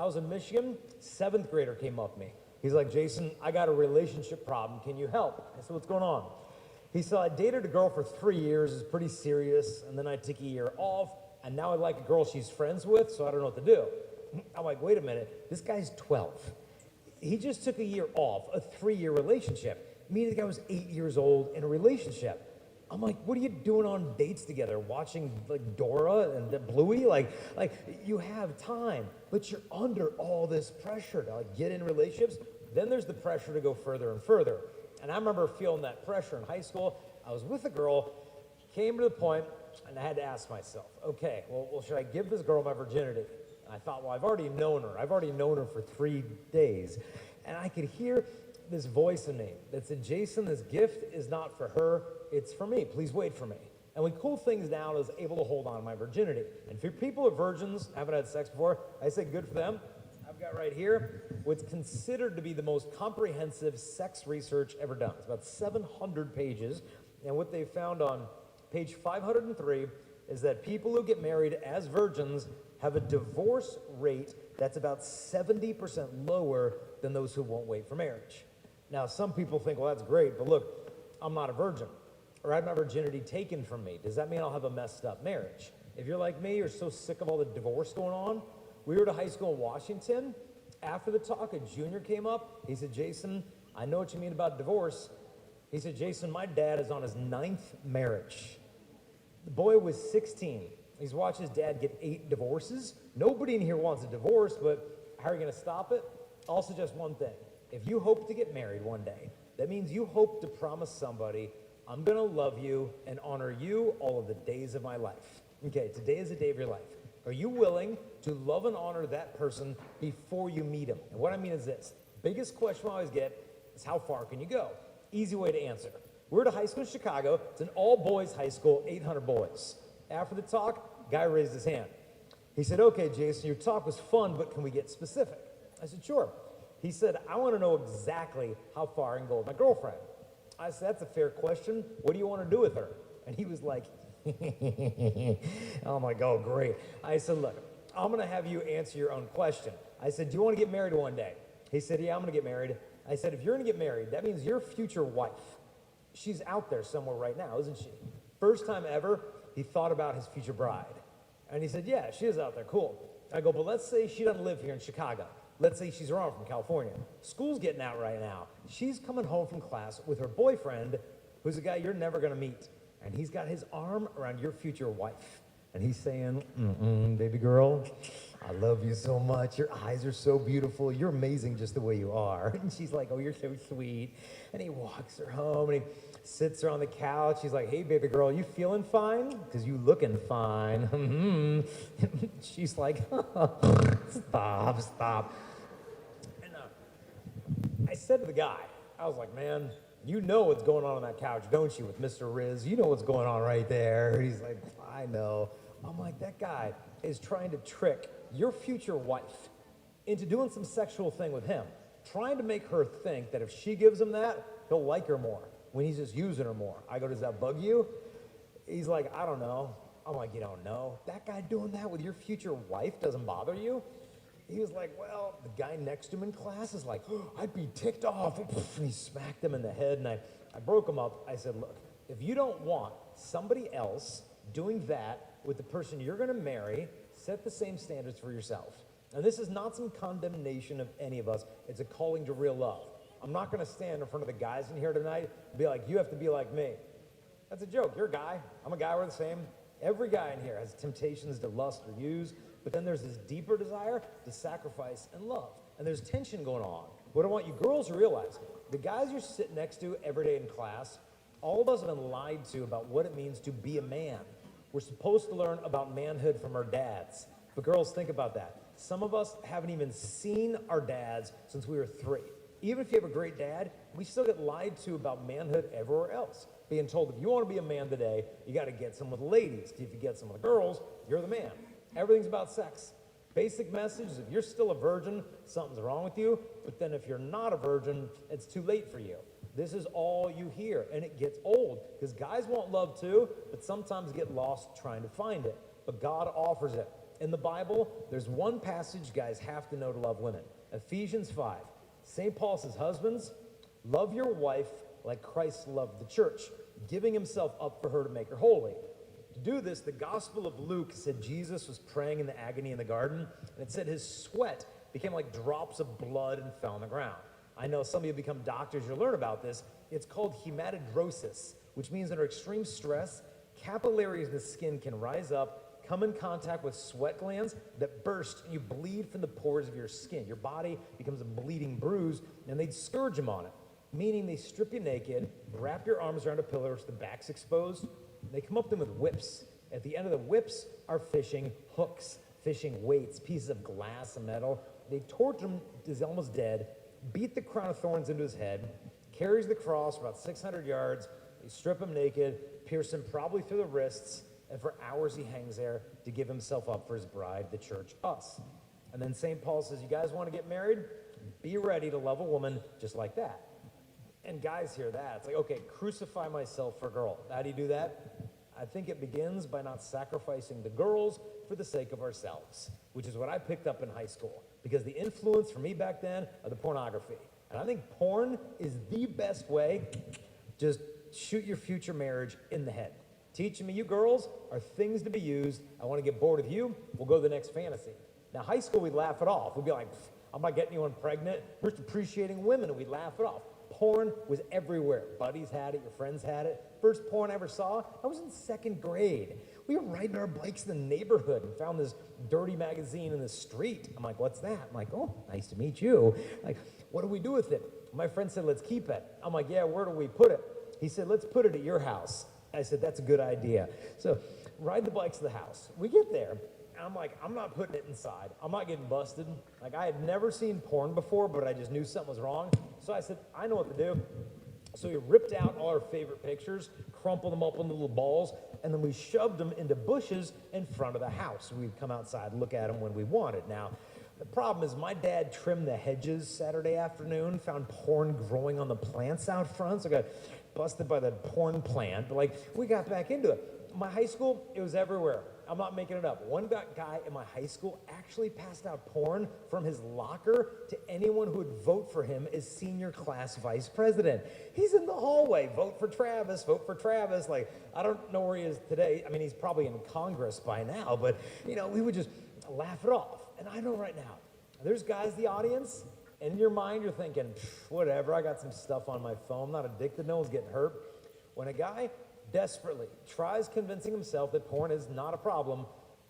I was in Michigan, 7th grader came up to me. He's like, Jason, I got a relationship problem. Can you help? I said, what's going on? He said, I dated a girl for 3 years. It's pretty serious. And then I took a year off. And now I like a girl she's friends with, so I don't know what to do. I'm like, wait a minute. This guy's 12. He just took a year off, a 3-year relationship. Meaning the guy was 8 years old in a relationship. I'm like, what are you doing on dates together? Watching like Dora and the Bluey? Like you have time, but you're under all this pressure to like get in relationships. Then there's the pressure to go further and further. And I remember feeling that pressure in high school. I was with a girl, came to the point, and I had to ask myself, okay, well, should I give this girl my virginity? And I thought, well, I've already known her. I've already known her for 3 days. And I could hear this voice in me that said, Jason, this gift is not for her, it's for me. Please wait for me. And we cool things down, I was able to hold on to my virginity. And for people who are virgins, haven't had sex before, I say good for them. I've got right here what's considered to be the most comprehensive sex research ever done. It's about 700 pages. And what they found on page 503 is that people who get married as virgins have a divorce rate that's about 70% lower than those who won't wait for marriage. Now, some people think, well, that's great, but look, I'm not a virgin, or I had my virginity taken from me. Does that mean I'll have a messed up marriage? If you're like me, you're so sick of all the divorce going on. We were at a high school in Washington. After the talk, a junior came up. He said, Jason, I know what you mean about divorce. He said, Jason, my dad is on his 9th marriage. The boy was 16. He's watched his dad get 8 divorces. Nobody in here wants a divorce, but how are you going to stop it? I'll suggest one thing. If you hope to get married one day, that means you hope to promise somebody, I'm going to love you and honor you all of the days of my life. Okay, today is the day of your life. Are you willing to love and honor that person before you meet him? And what I mean is this. Biggest question I always get is how far can you go? Easy way to answer. We're at a high school in Chicago. It's an all-boys high school, 800 boys. After the talk, guy raised his hand. He said, okay, Jason, your talk was fun, but can we get specific? I said, sure. He said, I want to know exactly how far I can go with my girlfriend. I said, that's a fair question. What do you want to do with her? And he was like, I'm like, oh, great. I said, look, I'm going to have you answer your own question. I said, do you want to get married one day? He said, yeah, I'm going to get married. I said, if you're going to get married, that means your future wife, she's out there somewhere right now, isn't she? First time ever, he thought about his future bride. And he said, yeah, she is out there, cool. I go, but let's say she doesn't live here in Chicago. Let's say she's around from California. School's getting out right now. She's coming home from class with her boyfriend, who's a guy you're never going to meet. And he's got his arm around your future wife. And he's saying, baby girl, I love you so much. Your eyes are so beautiful. You're amazing just the way you are. And she's like, oh, you're so sweet. And he walks her home and he sits her on the couch. He's like, hey, baby girl, you feeling fine? Because you looking fine. She's like, stop. And I said to the guy, I was like, man, you know what's going on that couch, don't you, with Mr. Riz? You know what's going on right there. He's like, I know. I'm like, that guy is trying to trick your future wife into doing some sexual thing with him, trying to make her think that if she gives him that, he'll like her more when he's just using her more. I go, does that bug you? He's like, I don't know. I'm like, you don't know? That guy doing that with your future wife doesn't bother you? He was like, well, the guy next to him in class is like, oh, I'd be ticked off. And he smacked him in the head, and I broke him up. I said, look, if you don't want somebody else doing that with the person you're going to marry, set the same standards for yourself. And this is not some condemnation of any of us. It's a calling to real love. I'm not going to stand in front of the guys in here tonight and be like, you have to be like me. That's a joke. You're a guy. I'm a guy. We're the same. Every guy in here has temptations to lust or use, but then there's this deeper desire to sacrifice and love. And there's tension going on. What I want you girls to realize, the guys you're sitting next to every day in class, all of us have been lied to about what it means to be a man. We're supposed to learn about manhood from our dads. But girls, think about that. Some of us haven't even seen our dads since we were 3. Even if you have a great dad, we still get lied to about manhood everywhere else. Being told if you want to be a man today, you got to get some with the ladies. If you get some with the girls, you're the man. Everything's about sex. Basic message is if you're still a virgin, something's wrong with you. But then if you're not a virgin, it's too late for you. This is all you hear, and it gets old because guys want love too, but sometimes get lost trying to find it. But God offers it. In the Bible, there's one passage guys have to know to love women. Ephesians 5. St. Paul says, husbands, love your wife like Christ loved the church, giving himself up for her to make her holy. To do this, the Gospel of Luke said Jesus was praying in the agony in the garden, and it said his sweat became like drops of blood and fell on the ground. I know some of you become doctors, you'll learn about this. It's called hematidrosis, which means under extreme stress, capillaries in the skin can rise up, come in contact with sweat glands that burst, and you bleed from the pores of your skin. Your body becomes a bleeding bruise, and they'd scourge them on it, meaning they strip you naked, wrap your arms around a pillar so the back's exposed. They come up to them with whips. At the end of the whips are fishing hooks, fishing weights, pieces of glass and metal. They torture him till he's almost dead, beat the crown of thorns into his head, carries the cross for about 600 yards. They strip him naked, pierce him probably through the wrists, and for hours he hangs there to give himself up for his bride, the church, us. And then St. Paul says, you guys want to get married? Be ready to love a woman just like that. And guys hear that. It's like, okay, crucify myself for a girl. How do you do that? I think it begins by not sacrificing the girls for the sake of ourselves, which is what I picked up in high school. Because the influence for me back then of the pornography. And I think porn is the best way. Just shoot your future marriage in the head. Teaching me, you girls are things to be used. I want to get bored with you. We'll go to the next fantasy. Now, high school, we'd laugh it off. We'd be like, I'm not getting anyone pregnant. We're just appreciating women, and we'd laugh it off. Porn was everywhere. Buddies had it, your friends had it. First porn I ever saw, I was in 2nd grade. We were riding our bikes in the neighborhood and found this dirty magazine in the street. I'm like, what's that? I'm like, oh, nice to meet you. Like, what do we do with it? My friend said, let's keep it. I'm like, yeah, where do we put it? He said, let's put it at your house. I said, that's a good idea. So ride the bikes to the house. We get there, and I'm like, I'm not putting it inside. I'm not getting busted. Like, I had never seen porn before, but I just knew something was wrong. So I said, I know what to do. So we ripped out all our favorite pictures, crumpled them up into little balls, and then we shoved them into bushes in front of the house. We'd come outside and look at them when we wanted. Now, the problem is my dad trimmed the hedges Saturday afternoon, found porn growing on the plants out front, so I got busted by the porn plant. But, like, we got back into it. My high school, it was everywhere. I'm not making it up. One guy in my high school actually passed out porn from his locker to anyone who would vote for him as senior class vice president. He's in the hallway. Vote for Travis. Vote for Travis. Like, I don't know where he is today. I mean, he's probably in Congress by now, but, you know, we would just laugh it off. And I know right now, there's guys in the audience, and in your mind, you're thinking, whatever, I got some stuff on my phone. I'm not addicted. No one's getting hurt. When a guy desperately tries convincing himself that porn is not a problem,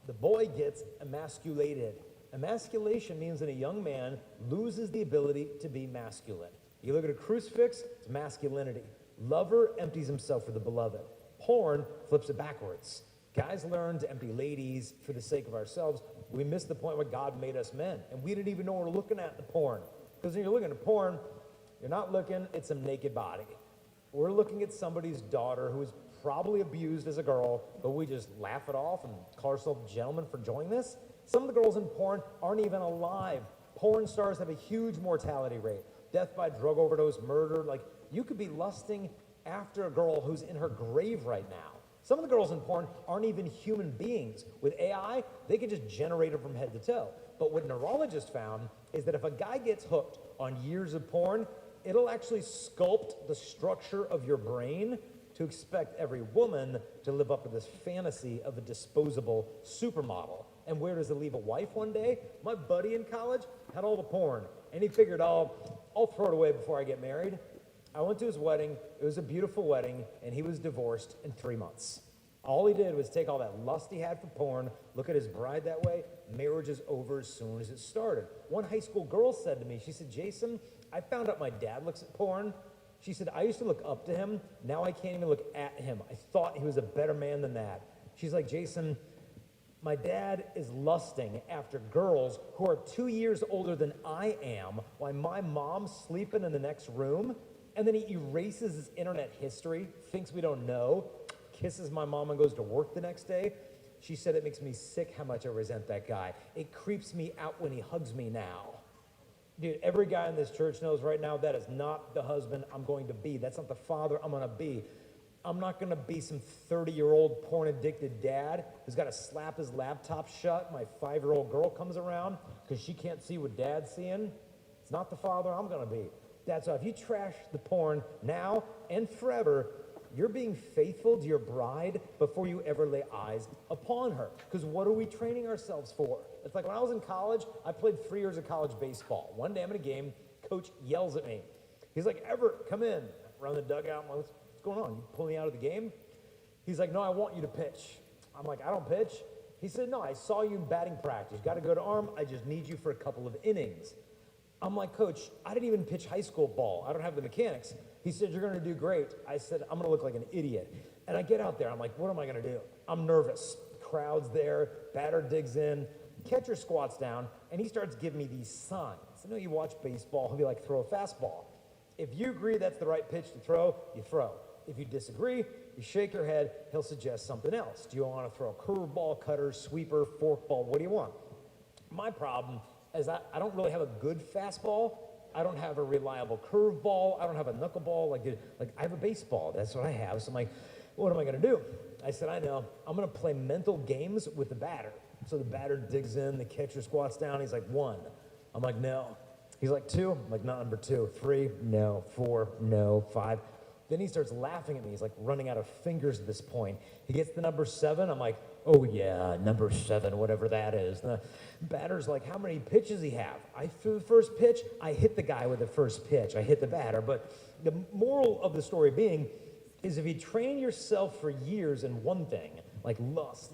the boy gets emasculated. Emasculation means that a young man loses the ability to be masculine. You look at a crucifix, it's masculinity. Lover empties himself for the beloved. Porn flips it backwards. Guys learn to empty ladies for the sake of ourselves. We miss the point where God made us men, and we didn't even know what we're looking at in the porn. Because when you're looking at porn, you're not looking at some naked body. We're looking at somebody's daughter who was probably abused as a girl, but we just laugh it off and call ourselves gentlemen for enjoying this. Some of the girls in porn aren't even alive. Porn stars have a huge mortality rate. Death by drug overdose, murder. Like, you could be lusting after a girl who's in her grave right now. Some of the girls in porn aren't even human beings. With AI, they can just generate them from head to toe. But what neurologists found is that if a guy gets hooked on years of porn, it'll actually sculpt the structure of your brain to expect every woman to live up to this fantasy of a disposable supermodel. And where does it leave a wife one day? My buddy in college had all the porn, and he figured, oh, I'll throw it away before I get married. I went to his wedding. It was a beautiful wedding, and he was divorced in 3 months. All he did was take all that lust he had for porn, look at his bride that way. Marriage is over as soon as it started. One high school girl said to me, she said, Jason, I found out my dad looks at porn. She said, I used to look up to him. Now I can't even look at him. I thought he was a better man than that. She's like, Jason, my dad is lusting after girls who are 2 years older than I am while my mom's sleeping in the next room. And then he erases his internet history, thinks we don't know, kisses my mom and goes to work the next day. She said, it makes me sick how much I resent that guy. It creeps me out when he hugs me now. Dude, every guy in this church knows right now that is not the husband I'm going to be. That's not the father I'm going to be. I'm not gonna be some 30-year-old porn-addicted dad who's gotta slap his laptop shut. My 5-year-old girl comes around because she can't see what dad's seeing. It's not the father I'm gonna be. That's why if you trash the porn now and forever, you're being faithful to your bride before you ever lay eyes upon her. Because what are we training ourselves for? It's like when I was in college, I played 3 years of college baseball. One day I'm in a game, coach yells at me. He's like, Evert, come in. I run the dugout. I'm like, what's going on? You pull me out of the game? He's like, no, I want you to pitch. I'm like, I don't pitch. He said, no, I saw you in batting practice. Got to go to arm. I just need you for a couple of innings. I'm like, coach, I didn't even pitch high school ball. I don't have the mechanics. He said, you're going to do great. I said, I'm going to look like an idiot. And I get out there. I'm like, what am I going to do? I'm nervous. Crowd's there. Batter digs in. Catcher squats down, and he starts giving me these signs. I know you watch baseball. He'll be like, throw a fastball. If you agree that's the right pitch to throw, you throw. If you disagree, you shake your head. He'll suggest something else. Do you want to throw a curveball, cutter, sweeper, forkball? What do you want? My problem is I don't really have a good fastball. I don't have a reliable curveball. I don't have a knuckleball. Like I have a baseball. That's what I have. So I'm like, what am I going to do? I said, I know. I'm going to play mental games with the batter. So the batter digs in. The catcher squats down. He's like, 1. I'm like, no. He's like, 2. I'm like, not number 2. 3, no. 4, no. 5. Then he starts laughing at me. He's like running out of fingers at this point. He gets the number 7. I'm like, oh yeah, number 7, whatever that is. The batter's like, how many pitches he have? I threw the first pitch. I hit the guy with the first pitch. I hit the batter. But the moral of the story being is if you train yourself for years in one thing, like lust,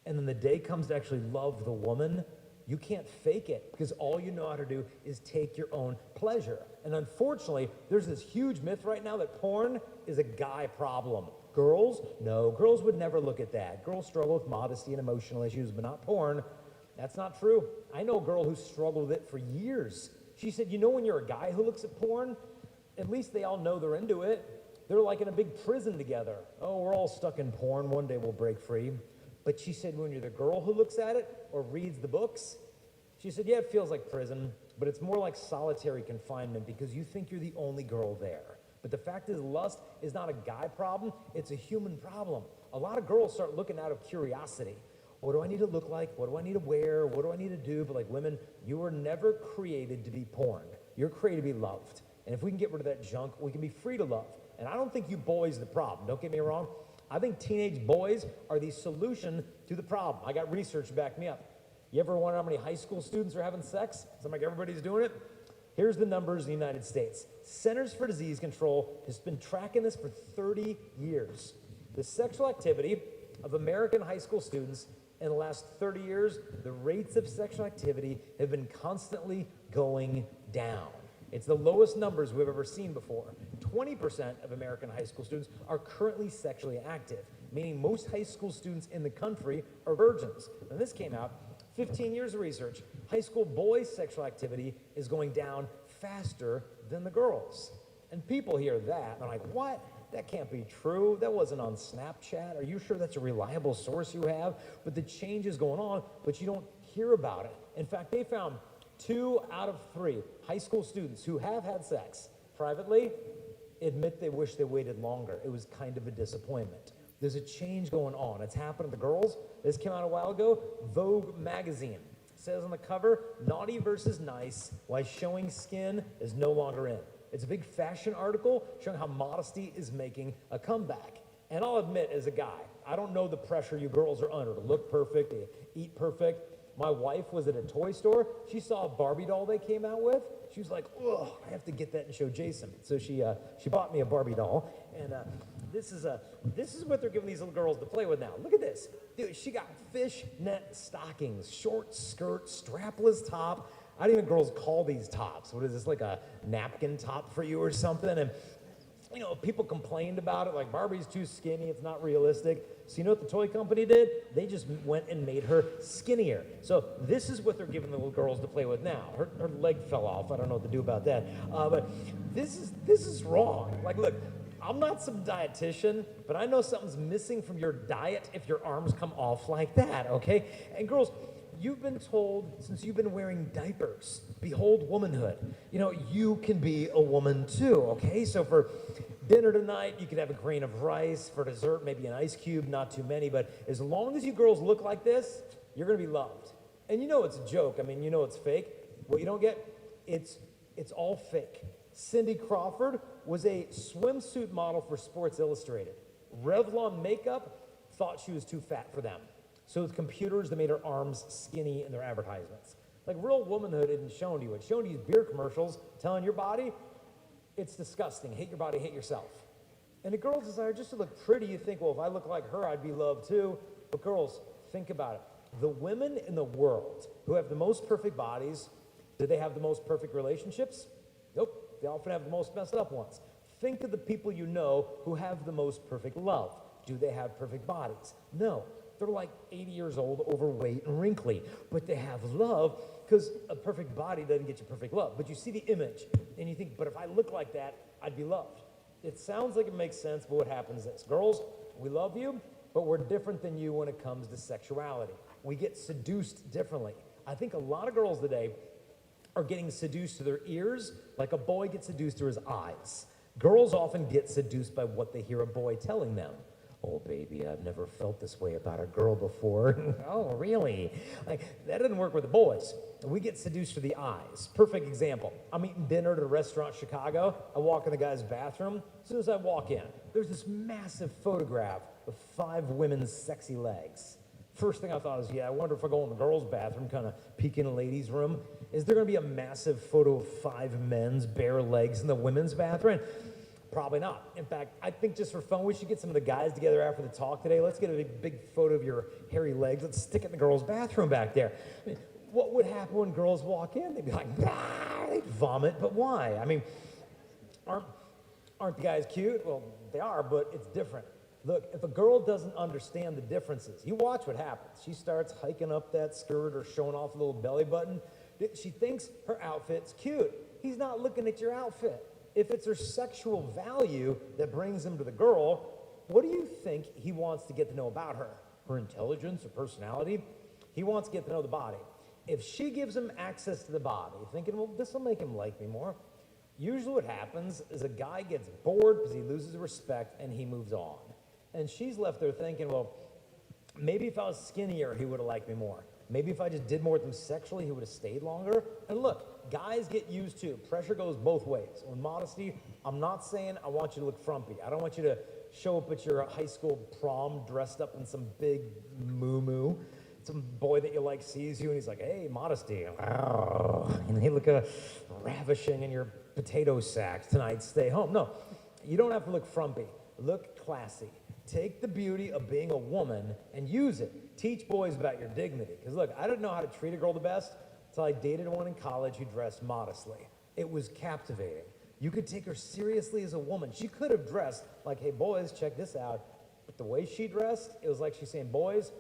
and then the day comes to actually love the woman, you can't fake it because all you know how to do is take your own pleasure. And unfortunately, there's this huge myth right now that porn is a guy problem. Girls? No, girls would never look at that. Girls struggle with modesty and emotional issues, but not porn. That's not true. I know a girl who struggled with it for years. She said, you know when you're a guy who looks at porn, at least they all know they're into it. They're like in a big prison together. Oh, we're all stuck in porn. One day we'll break free. But she said when you're the girl who looks at it or reads the books, she said, yeah, it feels like prison, but it's more like solitary confinement because you think you're the only girl there. But the fact is, lust is not a guy problem, it's a human problem. A lot of girls start looking out of curiosity. What do I need to look like? What do I need to wear? What do I need to do? But like women, you were never created to be porned. You're created to be loved. And if we can get rid of that junk, we can be free to love. And I don't think you boys are the problem. Don't get me wrong. I think teenage boys are the solution to the problem. I got research to back me up. You ever wonder how many high school students are having sex? Seems like everybody's doing it. Here's the numbers in the United States. Centers for Disease Control has been tracking this for 30 years. The sexual activity of American high school students in the last 30 years, the rates of sexual activity have been constantly going down. It's the lowest numbers we've ever seen before. 20% of American high school students are currently sexually active, meaning most high school students in the country are virgins. And this came out 15 years of research. High school boys' sexual activity is going down faster than the girls. And people hear that, and they're like, what? That can't be true. That wasn't on Snapchat. Are you sure that's a reliable source you have? But the change is going on, but you don't hear about it. In fact, they found 2 out of 3 high school students who have had sex privately admit they wish they waited longer. It was kind of a disappointment. There's a change going on. It's happened to the girls. This came out a while ago. Vogue magazine says on the cover, naughty versus nice, why showing skin is no longer in. It's a big fashion article showing how modesty is making a comeback. And I'll admit, as a guy, I don't know the pressure you girls are under to look perfect, to eat perfect. My wife was at a toy store. She saw a Barbie doll they came out with. She was like, oh, I have to get that and show Jason. So she bought me a Barbie doll. And this is what they're giving these little girls to play with now. Look at this. Dude, she got fishnet stockings, short skirt, strapless top. I don't even girls call these tops. What is this, like a napkin top for you or something? And you know, people complained about it, like Barbie's too skinny, it's not realistic. So you know what the toy company did? They just went and made her skinnier. So this is what they're giving the little girls to play with now. Her leg fell off, I don't know what to do about that. But this is wrong. Like, look, I'm not some dietitian, but I know something's missing from your diet if your arms come off like that, okay? And girls, you've been told since you've been wearing diapers, behold womanhood. You know, you can be a woman too, okay? So for dinner tonight, you could have a grain of rice. For dessert, maybe an ice cube, not too many. But as long as you girls look like this, you're going to be loved. And you know it's a joke. I mean, you know it's fake. What you don't get, it's all fake. Cindy Crawford was a swimsuit model for Sports Illustrated. Revlon Makeup thought she was too fat for them. So with computers, they made her arms skinny in their advertisements. Like, real womanhood isn't shown to you. It's shown to you beer commercials telling your body, it's disgusting. Hate your body, hate yourself. And a girl's desire just to look pretty, you think, well, if I look like her, I'd be loved too. But girls, think about it. The women in the world who have the most perfect bodies, do they have the most perfect relationships? Nope. They often have the most messed up ones. Think of the people you know who have the most perfect love. Do they have perfect bodies? No. They're like 80 years old, overweight, and wrinkly. But they have love, because a perfect body doesn't get you perfect love. But you see the image, and you think, but if I look like that, I'd be loved. It sounds like it makes sense, but what happens is, girls, we love you, but we're different than you when it comes to sexuality. We get seduced differently. I think a lot of girls today are getting seduced to their ears like a boy gets seduced to his eyes. Girls often get seduced by what they hear a boy telling them. Oh, baby, I've never felt this way about a girl before. Oh, really? Like, that doesn't work with the boys. We get seduced through the eyes. Perfect example. I'm eating dinner at a restaurant in Chicago. I walk in the guy's bathroom. As soon as I walk in, there's this massive photograph of 5 women's sexy legs. First thing I thought is, yeah, I wonder if I go in the girls' bathroom, kind of peek in the ladies' room. Is there going to be a massive photo of 5 men's bare legs in the women's bathroom? Probably not. In fact, I think just for fun, we should get some of the guys together after the talk today. Let's get a big photo of your hairy legs. Let's stick it in the girls' bathroom back there. I mean, what would happen when girls walk in? They'd be like, ah, they'd vomit. But why? I mean, aren't the guys cute? Well, they are, but it's different. Look, if a girl doesn't understand the differences, you watch what happens. She starts hiking up that skirt or showing off a little belly button. She thinks her outfit's cute. He's not looking at your outfit. If it's her sexual value that brings him to the girl, what do you think he wants to get to know about her? Her intelligence, her personality? He wants to get to know the body. If she gives him access to the body, thinking, well, this will make him like me more, usually what happens is a guy gets bored because he loses respect and he moves on. And she's left there thinking, well, maybe if I was skinnier, he would have liked me more. Maybe if I just did more with him sexually, he would have stayed longer. And look, guys get used too. Pressure goes both ways. On modesty, I'm not saying I want you to look frumpy. I don't want you to show up at your high school prom dressed up in some big moo-moo. Some boy that you like sees you and he's like, hey, modesty. Oh, and they look ravishing in your potato sack tonight, stay home. No, you don't have to look frumpy. Look classy. Take the beauty of being a woman and use it. Teach boys about your dignity. Because look, I didn't know how to treat a girl the best until I dated one in college who dressed modestly. It was captivating. You could take her seriously as a woman. She could have dressed like, hey, boys, check this out. But the way she dressed, it was like she's saying, boys,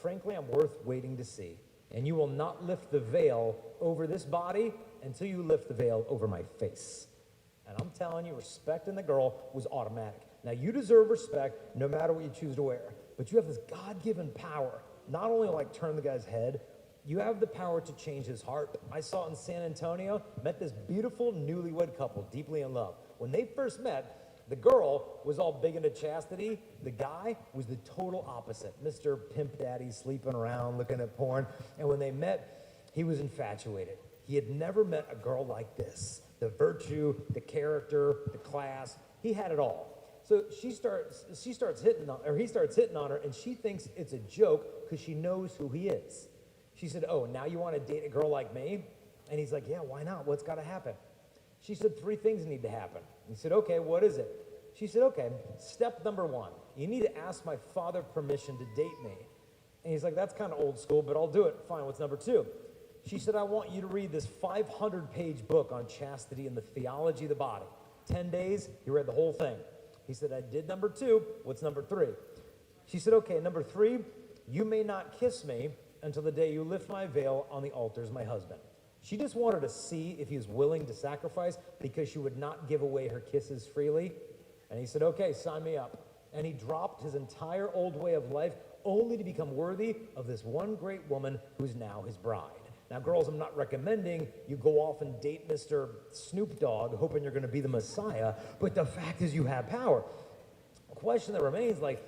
frankly, I'm worth waiting to see. And you will not lift the veil over this body until you lift the veil over my face. And I'm telling you, respecting the girl was automatic. Now, you deserve respect no matter what you choose to wear. But you have this God-given power, not only to like turn the guy's head, you have the power to change his heart. I saw it in San Antonio, met this beautiful newlywed couple, deeply in love. When they first met, the girl was all big into chastity. The guy was the total opposite. Mr. Pimp Daddy, sleeping around, looking at porn. And when they met, he was infatuated. He had never met a girl like this. The virtue, the character, the class, he had it all. So he starts hitting on her, and she thinks it's a joke because she knows who he is. She said, oh, now you want to date a girl like me? And he's like, yeah, why not? What's got to happen? She said, 3 things need to happen. He said, okay, what is it? She said, okay, step number 1, you need to ask my father permission to date me. And he's like, that's kind of old school, but I'll do it. Fine, what's number 2? She said, I want you to read this 500-page book on chastity and the theology of the body. 10 days, he read the whole thing. He said, I did number 2. What's number 3? She said, okay, number 3, you may not kiss me until the day you lift my veil on the altar as my husband. She just wanted to see if he was willing to sacrifice because she would not give away her kisses freely. And he said, okay, sign me up. And he dropped his entire old way of life only to become worthy of this one great woman who's now his bride. Now, girls, I'm not recommending you go off and date Mr. Snoop Dogg, hoping you're going to be the Messiah, but the fact is you have power. The question that remains, like,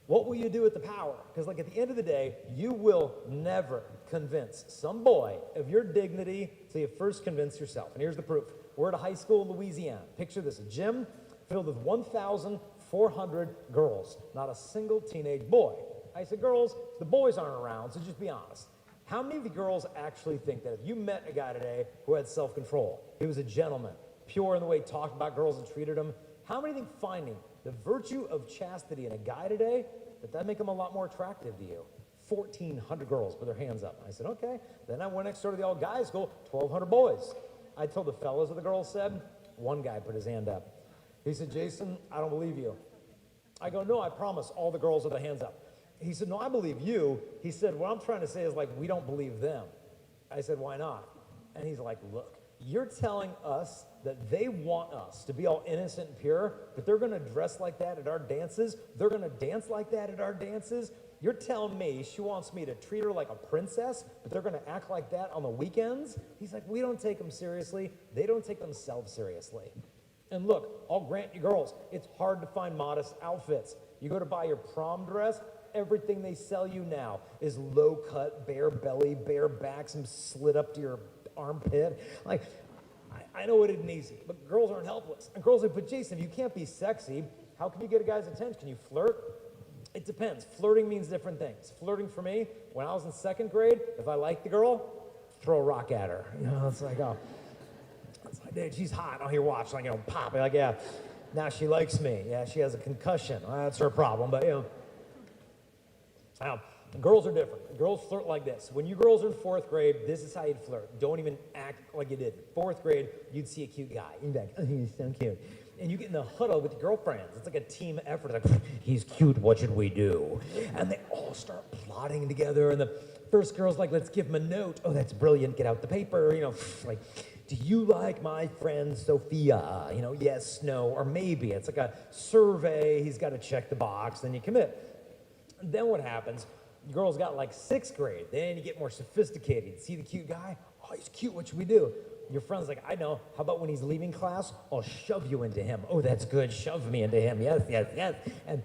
what will you do with the power? Because, like, at the end of the day, you will never convince some boy of your dignity till you first convince yourself. And here's the proof. We're at a high school in Louisiana. Picture this, a gym filled with 1,400 girls, not a single teenage boy. I said, girls, the boys aren't around, so just be honest. How many of you girls actually think that if you met a guy today who had self-control, he was a gentleman, pure in the way he talked about girls and treated them, how many think finding the virtue of chastity in a guy today, that make him a lot more attractive to you? 1,400 girls put their hands up. I said, okay. Then I went next door to the all guys school, 1,200 boys. I told the fellas what the girls said. One guy put his hand up. He said, Jason, I don't believe you. I go, no, I promise, all the girls with their hands up. He said, no, I believe you. He said, what I'm trying to say is, like, we don't believe them. I said, why not? And he's like, look, you're telling us that they want us to be all innocent and pure, but they're going to dress like that at our dances? They're going to dance like that at our dances? You're telling me she wants me to treat her like a princess, but they're going to act like that on the weekends? He's like, we don't take them seriously. They don't take themselves seriously. And look, I'll grant you girls, it's hard to find modest outfits. You go to buy your prom dress, everything they sell you now is low cut, bare belly, bare back, some slit up to your armpit. Like, I know it isn't easy, but girls aren't helpless. And girls are like, but Jason, if you can't be sexy, how can you get a guy's attention? Can you flirt? It depends. Flirting means different things. Flirting for me, when I was in second grade, if I liked the girl, throw a rock at her. You know, it's like, oh, it's like, dude, she's hot. Oh, here, watch, like, you know, pop. Like, yeah, now she likes me. Yeah, she has a concussion. Well, that's her problem, but, you know. Now, girls are different. Girls flirt like this. When you girls are in fourth grade, this is how you'd flirt. Don't even act like you did. Fourth grade, you'd see a cute guy. You'd be like, oh, he's so cute. And you get in the huddle with your girlfriends. It's like a team effort. Like, he's cute, what should we do? And they all start plotting together. And the first girl's like, let's give him a note. Oh, that's brilliant. Get out the paper. You know, like, do you like my friend Sophia? You know, yes, no, or maybe. It's like a survey. He's got to check the box. Then you commit. And then what happens? The girls got like sixth grade. Then you get more sophisticated. See the cute guy? Oh, he's cute. What should we do? Your friend's like, I know. How about when he's leaving class, I'll shove you into him. Oh, that's good. Shove me into him. Yes, yes, yes. And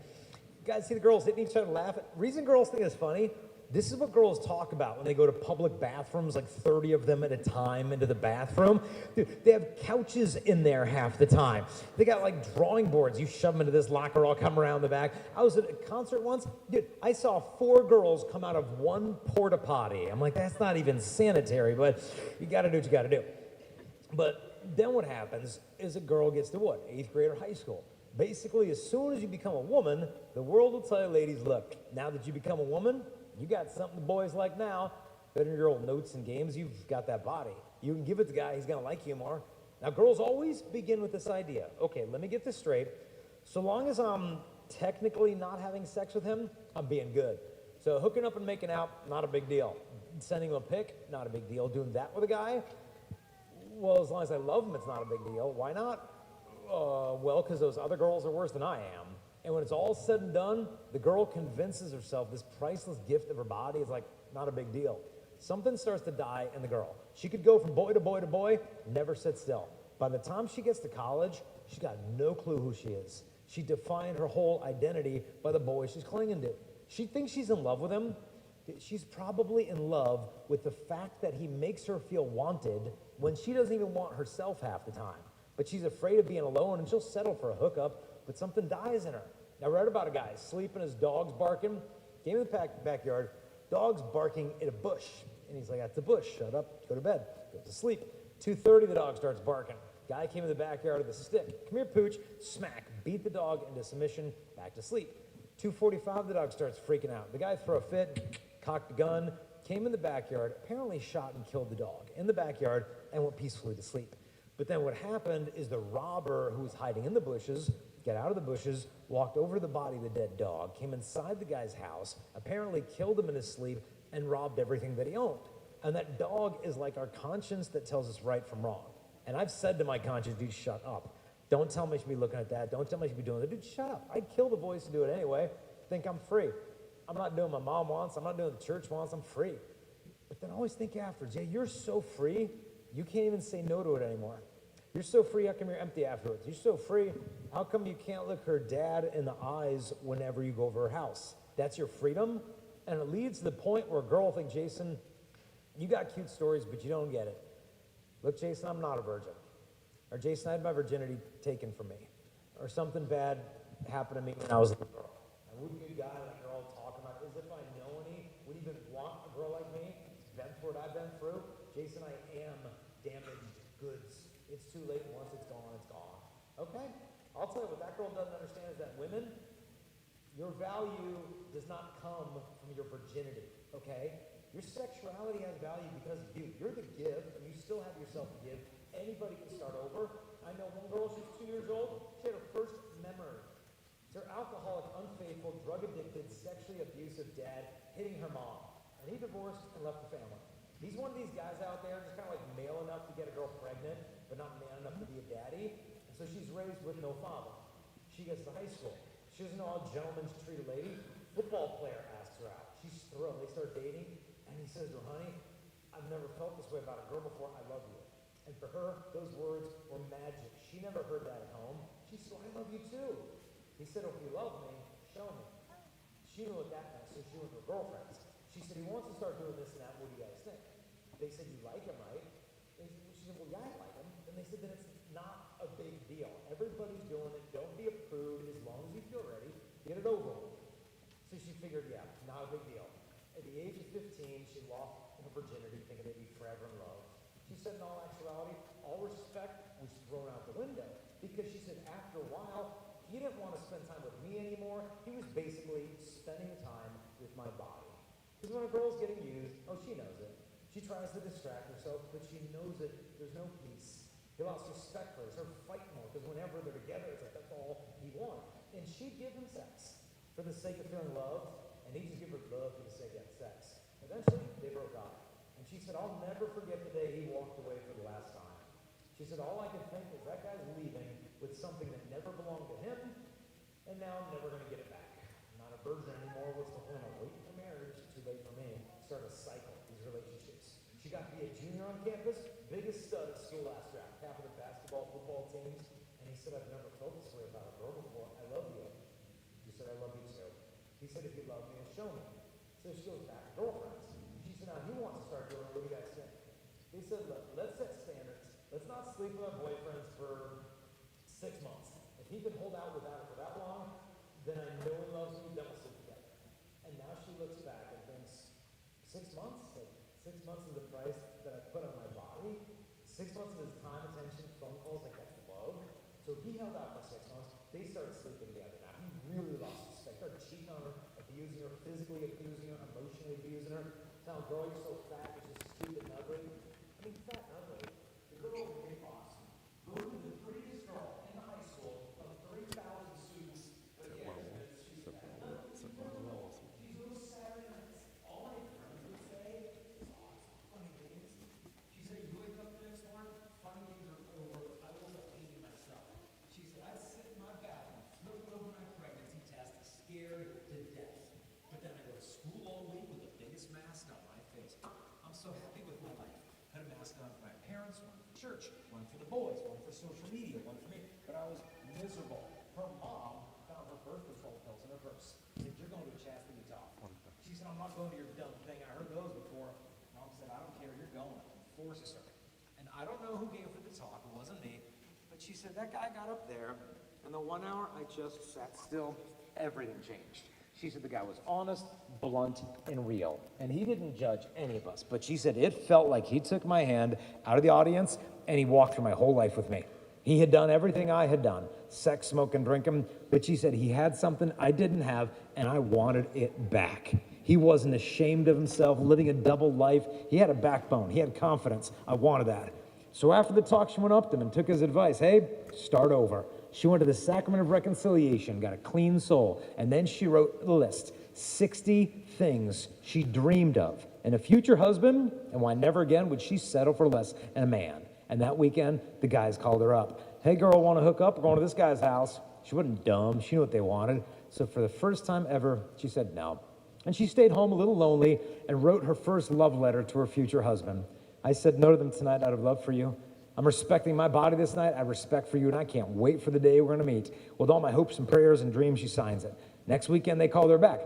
you guys see the girls hitting each other laughing. Reason girls think it's funny, this is what girls talk about when they go to public bathrooms, like 30 of them at a time into the bathroom. Dude, they have couches in there half the time. They got like drawing boards. You shove them into this locker, I'll come around the back. I was at a concert once. Dude, I saw 4 girls come out of one porta potty. I'm like, that's not even sanitary, but you got to do what you got to do. But then what happens is a girl gets to what? 8th grade or high school. Basically, as soon as you become a woman, the world will tell you, ladies, look, now that you become a woman, you got something the boys like now. Better than your old notes and games, you've got that body. You can give it to the guy, he's going to like you more. Now, girls always begin with this idea. Okay, let me get this straight. So long as I'm technically not having sex with him, I'm being good. So hooking up and making out, not a big deal. Sending him a pic, not a big deal. Doing that with a guy, well, as long as I love him, it's not a big deal. Why not? Well, because those other girls are worse than I am. And when it's all said and done, the girl convinces herself this priceless gift of her body is like not a big deal. Something starts to die in the girl. She could go from boy to boy to boy, never sit still. By the time she gets to college, she's got no clue who she is. She defined her whole identity by the boy she's clinging to. She thinks she's in love with him. She's probably in love with the fact that he makes her feel wanted when she doesn't even want herself half the time. But she's afraid of being alone, and she'll settle for a hookup, but something dies in her. I read about a guy sleeping, his dog's barking, came in the backyard, dog's barking at a bush. And he's like, that's a bush, shut up, go to bed, go to sleep. 2:30, the dog starts barking. Guy came in the backyard with a stick. Come here, Pooch, smack, beat the dog into submission, back to sleep. 2:45, the dog starts freaking out. The guy threw a fit, cocked a gun, came in the backyard, apparently shot and killed the dog in the backyard, and went peacefully to sleep. But then what happened is the robber who was hiding in the bushes got out of the bushes, walked over to the body of the dead dog, came inside the guy's house, apparently killed him in his sleep, and robbed everything that he owned. And that dog is like our conscience that tells us right from wrong. And I've said to my conscience, dude, shut up. Don't tell me I should be looking at that. Don't tell me I should be doing that. Dude, shut up. I'd kill the boys to do it anyway. Think I'm free. I'm not doing what my mom wants. I'm not doing what the church wants. I'm free. But then always think afterwards, yeah, you're so free, you can't even say no to it anymore. You're so free, how come you're empty afterwards? You're so free, how come you can't look her dad in the eyes whenever you go over her house? That's your freedom, and it leads to the point where a girl will think, Jason, you got cute stories, but you don't get it. Look, Jason, I'm not a virgin. Or Jason, I had my virginity taken from me. Or something bad happened to me when I was a little girl. And wouldn't you guy like you're all talking about, as if I know any, would even want a girl like me, been through what I've been through? Jason, I am damaged goods. It's too late. Once it's gone, it's gone. Okay? I'll tell you what that girl doesn't understand is that women, your value does not come from your virginity, okay? Your sexuality has value because of you. You're the give, and you still have yourself to give. Anybody can start over. I know one girl, she's 2 years old. She had her first memory. It's her alcoholic, unfaithful, drug-addicted, sexually abusive dad hitting her mom. And he divorced and left the family. He's one of these guys out there, just kind of like male enough to get a girl pregnant, but not man enough to be a daddy. And so she's raised with no father. She gets to high school. She doesn't know how gentlemen should treat a lady. Football player asks her out. She's thrilled. They start dating, and he says to her, honey, I've never felt this way about a girl before. I love you. And for her, those words were magic. She never heard that at home. She said, I love you too. He said, if you love me, show me. She knew what that meant, so she went to her girlfriends. She said, he wants to start doing this and that. What do you guys think? They said, you like him, right? She said, well, yeah, I like him. And they said, then it's not a big deal. Everybody's doing it. Don't be a prude as long as you feel ready. Get it over with. So she figured, yeah, not a big deal. At the age of 15, she lost her virginity, thinking they'd be forever in love. She said, in all actuality, all respect was thrown out the window. Because she said, after a while, he didn't want to spend time with me anymore. He was basically spending time with my body. Because when a girl's getting used, oh, she knows it. She tries to distract herself, but she knows it. There's no peace. He lost respect for her. He started fighting more, because whenever they're together, it's like that's all he wanted. And she'd give him sex for the sake of feeling loved, and he'd just give her love for the sake of sex. Eventually, they broke up. And she said, I'll never forget the day he walked away for the last time. She said, all I could think was that guy's leaving with something that never belonged to him, and now I'm never going to get it back. I'm not a virgin anymore. What's the point of waiting for marriage? Too late for me. Start a cycle, these relationships. She got to be a junior on campus, biggest stud at school last draft, captain of basketball, football teams, and he said, I've never felt this way about a girl before. I love you. She said, I love you too. He said, if you love me, show me. So she goes back to girlfriends. She said, now he wants to start doing it. What do you guys think? He said, look, let's set standards. Let's not sleep with our boyfriends for 6 months. If he can hold out without it for that long, then I know he loves me, then we'll sleep together. And now she looks back and thinks, 6 months? Like, 6 months is the price that I put on my body? 6 months of his time, attention, phone calls, like that's love? So he held out for 6 months. They started sleeping together. Now he really lost respect. Started cheating on her, abusing her, physically abusing her, emotionally abusing her. Telling her, girl, you're so fat, you're just stupid and ugly. I mean, fat and ugly. The girl was pretty awesome. Going to the prettiest girl in the high school of 3,000 students. But yeah, she's fat and ugly. She's little Saturday nights. All my friends would say, it's awesome, funny games. She said, you wake up the next morning, funny games are over. I was up hating myself. She said, I'd sit in my bathroom, flip over my pregnancy test, scared to death. But then I go to school all week with the biggest mask on my face. I'm so happy with my life. Had a mask on for my parents, one for church, one for the boys, one for social media, one for me. But I was miserable. Her mom found her birth control pills in her purse. She said, you're going to a chastity talk. She said, I'm not going to your dumb thing. I heard those before. Mom said, I don't care, you're going. Forces her. And I don't know who gave her the talk. It wasn't me. But she said, that guy got up there, and the 1 hour I just sat still, everything changed. She said the guy was honest, blunt, and real. And he didn't judge any of us. But she said it felt like he took my hand out of the audience and he walked through my whole life with me. He had done everything I had done. Sex, smoke, and drink him. But she said he had something I didn't have and I wanted it back. He wasn't ashamed of himself, living a double life. He had a backbone. He had confidence. I wanted that. So after the talk, she went up to him and took his advice. Hey, start over. She went to the Sacrament of Reconciliation, got a clean soul, and then she wrote the list, 60 things she dreamed of in a future husband, and why never again would she settle for less than a man. And that weekend, the guys called her up. Hey, girl, want to hook up? We're going to this guy's house. She wasn't dumb. She knew what they wanted. So for the first time ever, she said no. And she stayed home a little lonely and wrote her first love letter to her future husband. I said no to them tonight out of love for you. I'm respecting my body this night. I have respect for you, and I can't wait for the day we're going to meet. With all my hopes and prayers and dreams, she signs it. Next weekend, they called her back.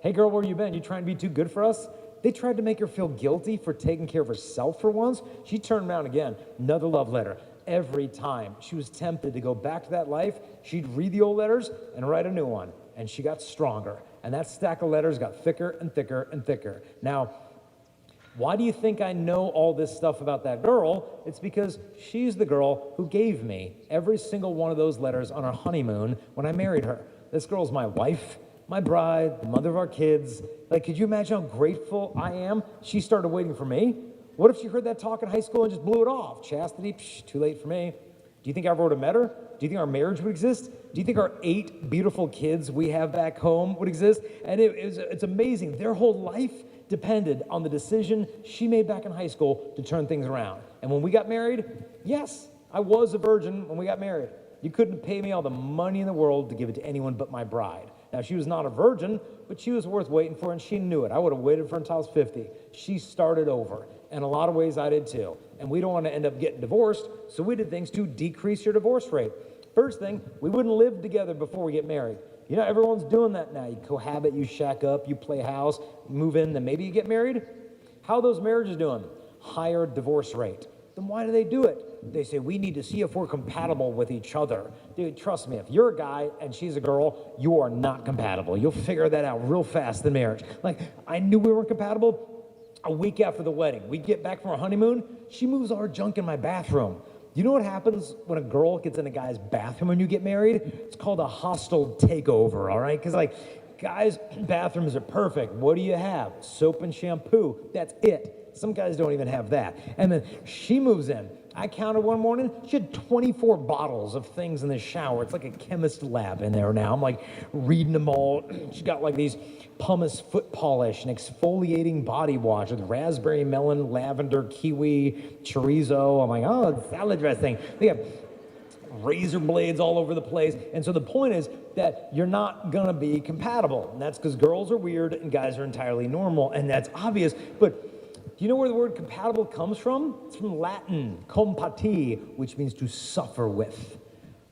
Hey, girl, where you been? You trying to be too good for us? They tried to make her feel guilty for taking care of herself for once. She turned around again. Another love letter. Every time she was tempted to go back to that life, she'd read the old letters and write a new one. And she got stronger. And that stack of letters got thicker and thicker and thicker. Now, why do you think I know all this stuff about that girl? It's because she's the girl who gave me every single one of those letters on our honeymoon when I married her. This girl's my wife, my bride, the mother of our kids. Like, could you imagine how grateful I am? She started waiting for me. What if she heard that talk in high school and just blew it off? Chastity, too late for me. Do you think I ever would have met her? Do you think our marriage would exist? Do you think our 8 beautiful kids we have back home would exist? And it's amazing. Their whole life depended on the decision she made back in high school to turn things around. And when we got married, yes, I was a virgin when we got married. You couldn't pay me all the money in the world to give it to anyone but my bride. Now, she was not a virgin, but she was worth waiting for, and she knew it. I would have waited for her until I was 50. She started over. In a lot of ways, I did too. And we don't want to end up getting divorced, so we did things to decrease your divorce rate. First thing, we wouldn't live together before we get married. You know, everyone's doing that now. You cohabit, you shack up, you play house, move in, then maybe you get married. How are those marriages doing? Higher divorce rate. Then why do they do it? They say, we need to see if we're compatible with each other. Dude, trust me, if you're a guy and she's a girl, you are not compatible. You'll figure that out real fast in marriage. Like, I knew we weren't compatible a week after the wedding. We get back from our honeymoon, she moves all her junk in my bathroom. You know what happens when a girl gets in a guy's bathroom when you get married? It's called a hostile takeover, all right? Because, like, guys' bathrooms are perfect. What do you have? Soap and shampoo. That's it. Some guys don't even have that. And then she moves in. I counted one morning, she had 24 bottles of things in the shower. It's like a chemist lab in there now. I'm like reading them all. She's got like these pumice foot polish and exfoliating body wash with raspberry, melon, lavender, kiwi, chorizo. I'm like, oh, it's salad dressing. They have razor blades all over the place. And so the point is that you're not gonna be compatible. And that's because girls are weird and guys are entirely normal. And that's obvious. But do you know where the word compatible comes from? It's from Latin, compati, which means to suffer with.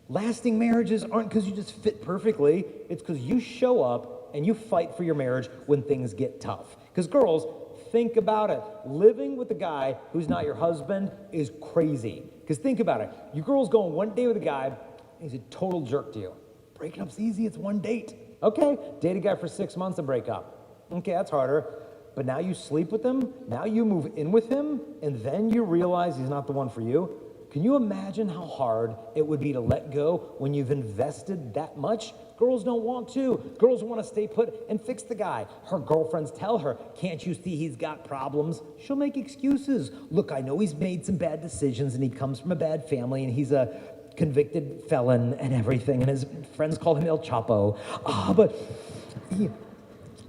Lasting marriages aren't because you just fit perfectly. It's because you show up and you fight for your marriage when things get tough. Because girls, think about it. Living with a guy who's not your husband is crazy. Because think about it. Your girl's going one day with a guy, and he's a total jerk to you. Breaking up's easy. It's one date. Okay, date a guy for 6 months and break up. Okay, that's harder. But now you sleep with him, now you move in with him, and then you realize he's not the one for you. Can you imagine how hard it would be to let go when you've invested that much? Girls don't want to. Girls want to stay put and fix the guy. Her girlfriends tell her, can't you see he's got problems? She'll make excuses. Look, I know he's made some bad decisions and he comes from a bad family and he's a convicted felon and everything, and his friends call him El Chapo. But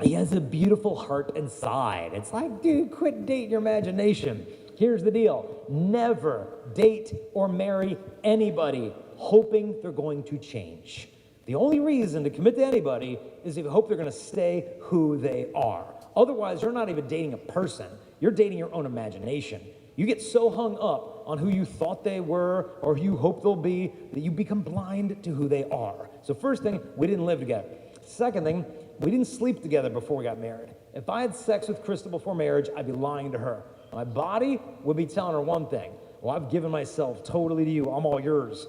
he has a beautiful heart inside. It's like, dude, quit dating your imagination. Here's the deal. Never date or marry anybody hoping they're going to change. The only reason to commit to anybody is if you hope they're going to stay who they are. Otherwise, you're not even dating a person. You're dating your own imagination. You get so hung up on who you thought they were or who you hope they'll be that you become blind to who they are. So first thing, we didn't live together. Second thing, we didn't sleep together before we got married. If I had sex with Crystal before marriage, I'd be lying to her. My body would be telling her one thing. Well, I've given myself totally to you. I'm all yours.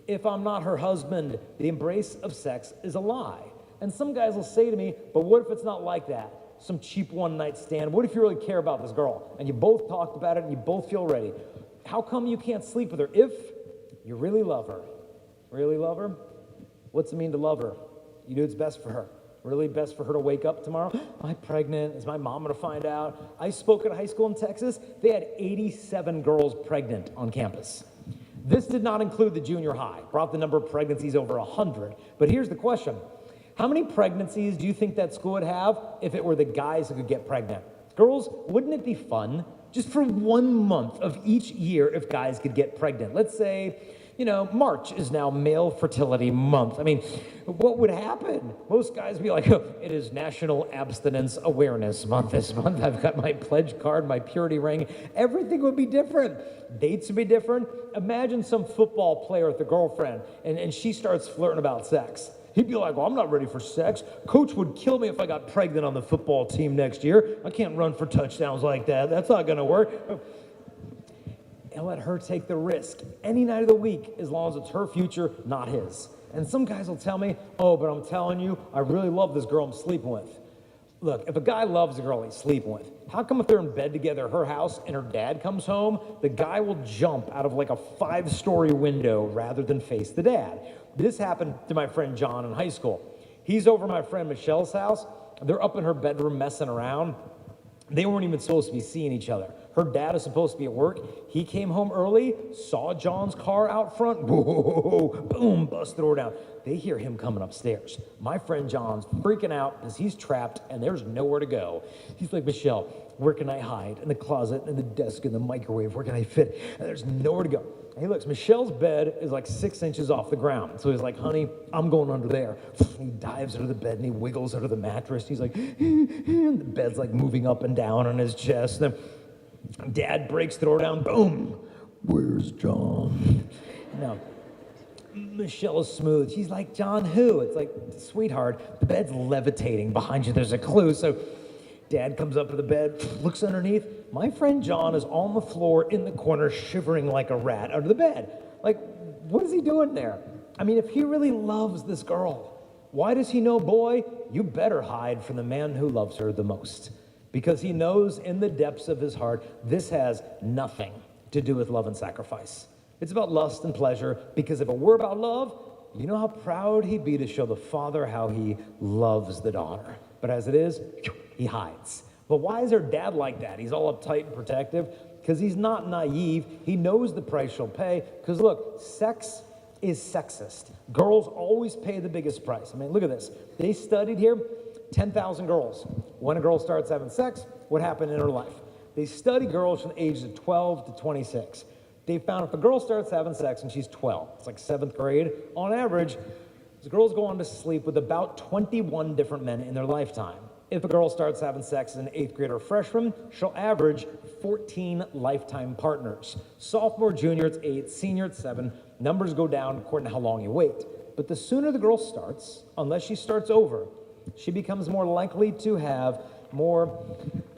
If I'm not her husband, the embrace of sex is a lie. And some guys will say to me, but what if it's not like that? Some cheap one-night stand. What if you really care about this girl? And you both talked about it and you both feel ready. How come you can't sleep with her if you really love her? Really love her? What's it mean to love her? You do what's best for her. Really best for her to wake up tomorrow? Am I pregnant? Is my mom going to find out? I spoke at a high school in Texas. They had 87 girls pregnant on campus. This did not include the junior high. Brought the number of pregnancies over 100. But here's the question. How many pregnancies do you think that school would have if it were the guys who could get pregnant? Girls, wouldn't it be fun just for 1 month of each year if guys could get pregnant? Let's say March is now male fertility month. I mean, what would happen? Most guys would be like, oh, it is National Abstinence Awareness Month this month. I've got my pledge card, my purity ring. Everything would be different. Dates would be different. Imagine some football player with a girlfriend, and she starts flirting about sex. He'd be like, well, I'm not ready for sex. Coach would kill me if I got pregnant on the football team next year. I can't run for touchdowns like that. That's not going to work. And let her take the risk any night of the week as long as it's her future, not his. And some guys will tell me, oh, but I'm telling you, I really love this girl I'm sleeping with. Look, if a guy loves a girl he's sleeping with, how come if they're in bed together at her house and her dad comes home, the guy will jump out of like a 5-story window rather than face the dad? This happened to my friend John in high school. He's over at my friend Michelle's house. They're up in her bedroom messing around. They weren't even supposed to be seeing each other. Her dad is supposed to be at work. He came home early, saw John's car out front, whoa, boom, bust the door down. They hear him coming upstairs. My friend John's freaking out because he's trapped and there's nowhere to go. He's like, Michelle, where can I hide? In the closet, in the desk, in the microwave, where can I fit? And there's nowhere to go. And he looks, Michelle's bed is like 6 inches off the ground. So he's like, honey, I'm going under there. He dives under the bed and he wiggles under the mattress. He's like, and the bed's like moving up and down on his chest. And then Dad breaks the door down, boom. Where's John? Now, Michelle is smooth. She's like, John who? It's like, sweetheart, the bed's levitating behind you. There's a clue. So Dad comes up to the bed, looks underneath. My friend John is on the floor in the corner, shivering like a rat under the bed. Like, what is he doing there? I mean, if he really loves this girl, why does he know, boy, you better hide from the man who loves her the most? Because he knows in the depths of his heart, this has nothing to do with love and sacrifice. It's about lust and pleasure, because if it were about love, you know how proud he'd be to show the father how he loves the daughter. But as it is, he hides. But why is her dad like that? He's all uptight and protective. Because he's not naive. He knows the price she'll pay. Because look, sex is sexist. Girls always pay the biggest price. I mean, look at this. They studied here 10,000 girls. When a girl starts having sex, what happened in her life? They study girls from the ages of 12 to 26. They found if a girl starts having sex and she's 12, it's like 7th grade, on average, these girls go on to sleep with about 21 different men in their lifetime. If a girl starts having sex as an 8th grader or freshman, she'll average 14 lifetime partners. Sophomore, junior, it's 8, senior, it's 7. Numbers go down according to how long you wait. But the sooner the girl starts, unless she starts over, she becomes more likely to have more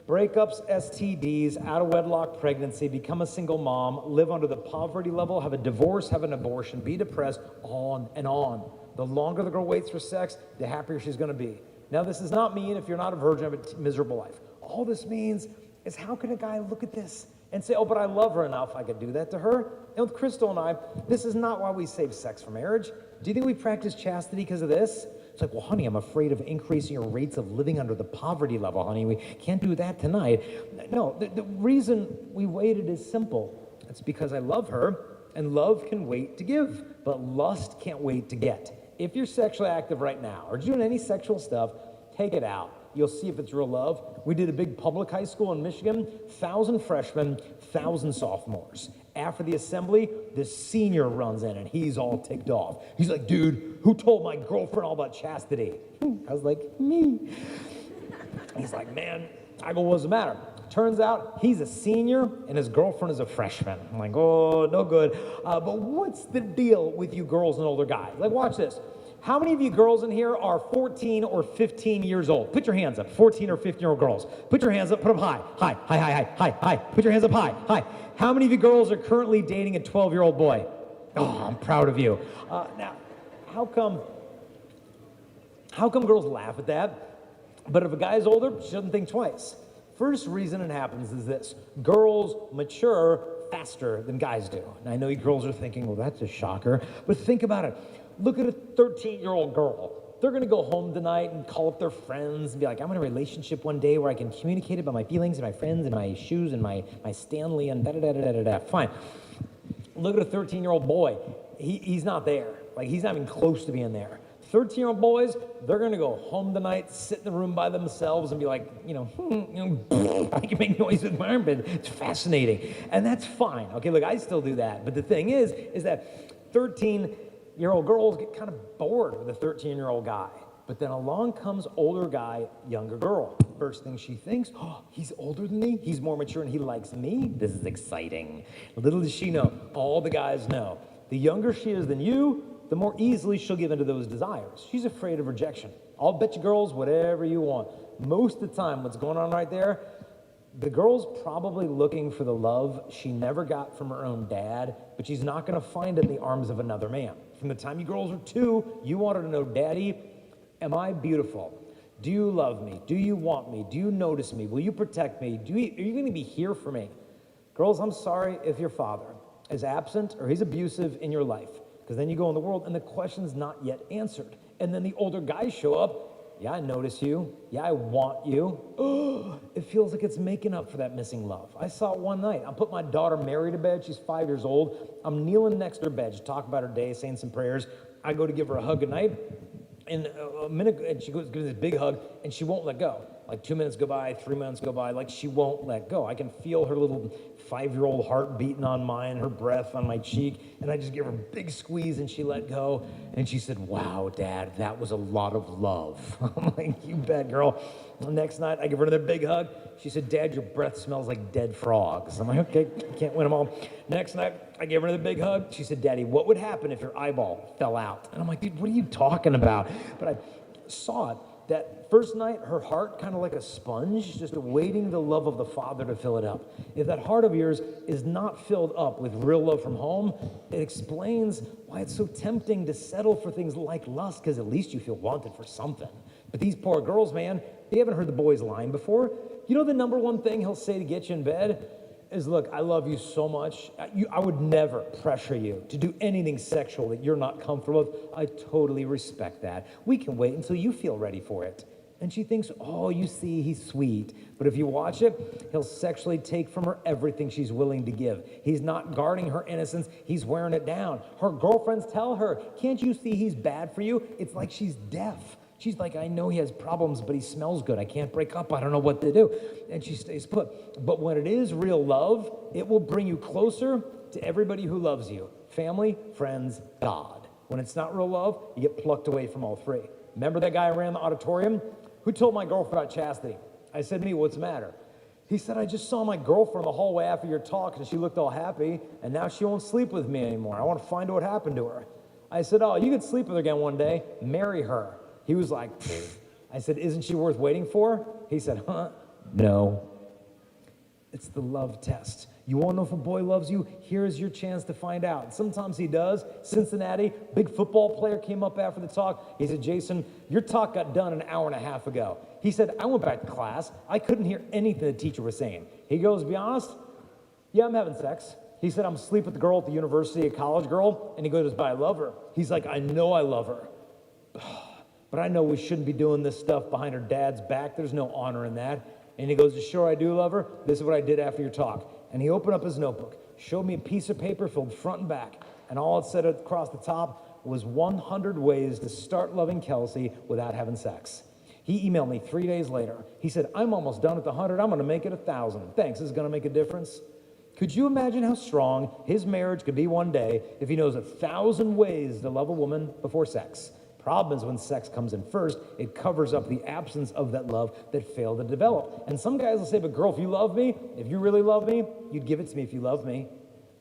breakups, STDs, out-of-wedlock pregnancy, become a single mom, live under the poverty level, have a divorce, have an abortion, be depressed, on and on. The longer the girl waits for sex, the happier she's going to be. Now, this does not mean if you're not a virgin, have a miserable life. All this means is how can a guy look at this and say, oh, but I love her enough, I could do that to her? And with Crystal and I, this is not why we save sex for marriage. Do you think we practice chastity because of this? It's like, well, honey, I'm afraid of increasing your rates of living under the poverty level, honey. We can't do that tonight. No, the reason we waited is simple. It's because I love her, and love can wait to give, but lust can't wait to get. If you're sexually active right now, or doing any sexual stuff, take it out. You'll see if it's real love. We did a big public high school in Michigan, 1,000 freshmen, 1,000 sophomores. After the assembly, the senior runs in and he's all ticked off. He's like, dude, who told my girlfriend all about chastity? I was like, me. He's like, man, I go, what's the matter? Turns out he's a senior and his girlfriend is a freshman. I'm like, oh, no good. But what's the deal with you girls and older guys? Like, watch this. How many of you girls in here are 14 or 15 years old? Put your hands up. 14 or 15-year-old girls. Put your hands up. Put them high. High, high, high, high, high, high. Put your hands up high, high. How many of you girls are currently dating a 12-year-old boy? Oh, I'm proud of you. Now, how come girls laugh at that? But if a guy's older, she doesn't think twice. First reason it happens is this. Girls mature faster than guys do. And I know you girls are thinking, well, that's a shocker. But think about it. Look at a 13-year-old girl. They're going to go home tonight and call up their friends and be like, I'm in a relationship one day where I can communicate about my feelings and my friends and my shoes and my Stanley and da-da-da-da-da-da. Fine. Look at a 13-year-old boy. He's not there. Like, he's not even close to being there. 13-year-old boys, they're going to go home tonight, sit in the room by themselves and be like, I can make noise with my armpit. It's fascinating. And that's fine. Okay, look, I still do that. But the thing is that 13-year-old girls get kind of bored with a 13-year-old guy. But then along comes older guy, younger girl. First thing she thinks, oh, he's older than me, he's more mature, and he likes me. This is exciting. Little does she know, all the guys know. The younger she is than you, the more easily she'll give into those desires. She's afraid of rejection. I'll bet you girls whatever you want. Most of the time, what's going on right there, the girl's probably looking for the love she never got from her own dad, but she's not going to find it in the arms of another man. From the time you girls were 2, you wanted to know, Daddy, am I beautiful? Do you love me? Do you want me? Do you notice me? Will you protect me? Are you going to be here for me? Girls, I'm sorry if your father is absent or he's abusive in your life, because then you go in the world and the question's not yet answered. And then the older guys show up. Yeah, I notice you. Yeah, I want you. Oh, it feels like it's making up for that missing love. I saw it one night. I put my daughter Mary to bed. She's 5 years old. I'm kneeling next to her bed. She talk about her day, saying some prayers. I go to give her a hug goodnight. And a minute, and she gives this big hug, and she won't let go. Like 2 minutes go by, 3 minutes go by, like she won't let go. I can feel her little 5-year-old heart beating on mine, her breath on my cheek, and I just give her a big squeeze, and she let go. And she said, wow, Dad, that was a lot of love. I'm like, you bet, girl. The next night, I give her another big hug. She said, Dad, your breath smells like dead frogs. I'm like, okay, can't win them all. Next night, I gave her another big hug. She said, Daddy, what would happen if your eyeball fell out? And I'm like, dude, what are you talking about? But I saw it. That first night, her heart kind of like a sponge, just awaiting the love of the Father to fill it up. If that heart of yours is not filled up with real love from home, it explains why it's so tempting to settle for things like lust, because at least you feel wanted for something. But these poor girls, man, they haven't heard the boy's line before. You know the number one thing he'll say to get you in bed is, look, I love you so much. I would never pressure you to do anything sexual that you're not comfortable with. I totally respect that. We can wait until you feel ready for it. And she thinks, oh, you see, he's sweet. But if you watch it, he'll sexually take from her everything she's willing to give. He's not guarding her innocence. He's wearing it down. Her girlfriends tell her, can't you see he's bad for you? It's like she's deaf. She's like, I know he has problems, but he smells good. I can't break up. I don't know what to do. And she stays put. But when it is real love, it will bring you closer to everybody who loves you. Family, friends, God. When it's not real love, you get plucked away from all three. Remember that guy who ran the auditorium? Who told my girlfriend about chastity? I said, me, what's the matter? He said, I just saw my girlfriend in the hallway after your talk, and she looked all happy, and now she won't sleep with me anymore. I want to find out what happened to her. I said, oh, you could sleep with her again one day. Marry her. He was like, pfft. I said, isn't she worth waiting for? He said, huh? No. It's the love test. You want to know if a boy loves you? Here's your chance to find out. Sometimes he does. Cincinnati, big football player came up after the talk. He said, Jason, your talk got done an hour and a half ago. He said, I went back to class. I couldn't hear anything the teacher was saying. He goes, be honest? Yeah, I'm having sex. He said, I'm asleep with the girl at the university, a college girl. And he goes, but I love her. He's like, I know I love her. But I know we shouldn't be doing this stuff behind her dad's back. There's no honor in that. And he goes, sure, I do love her. This is what I did after your talk. And he opened up his notebook, showed me a piece of paper filled front and back. And all it said across the top was 100 ways to start loving Kelsey without having sex. He emailed me 3 days later. He said, I'm almost done at the 100. I'm going to make it 1,000. Thanks. This is going to make a difference. Could you imagine how strong his marriage could be one day if he knows 1,000 ways to love a woman before sex? Problem is when sex comes in first, it covers up the absence of that love that failed to develop. And some guys will say, but girl, if you love me, if you really love me, you'd give it to me if you love me.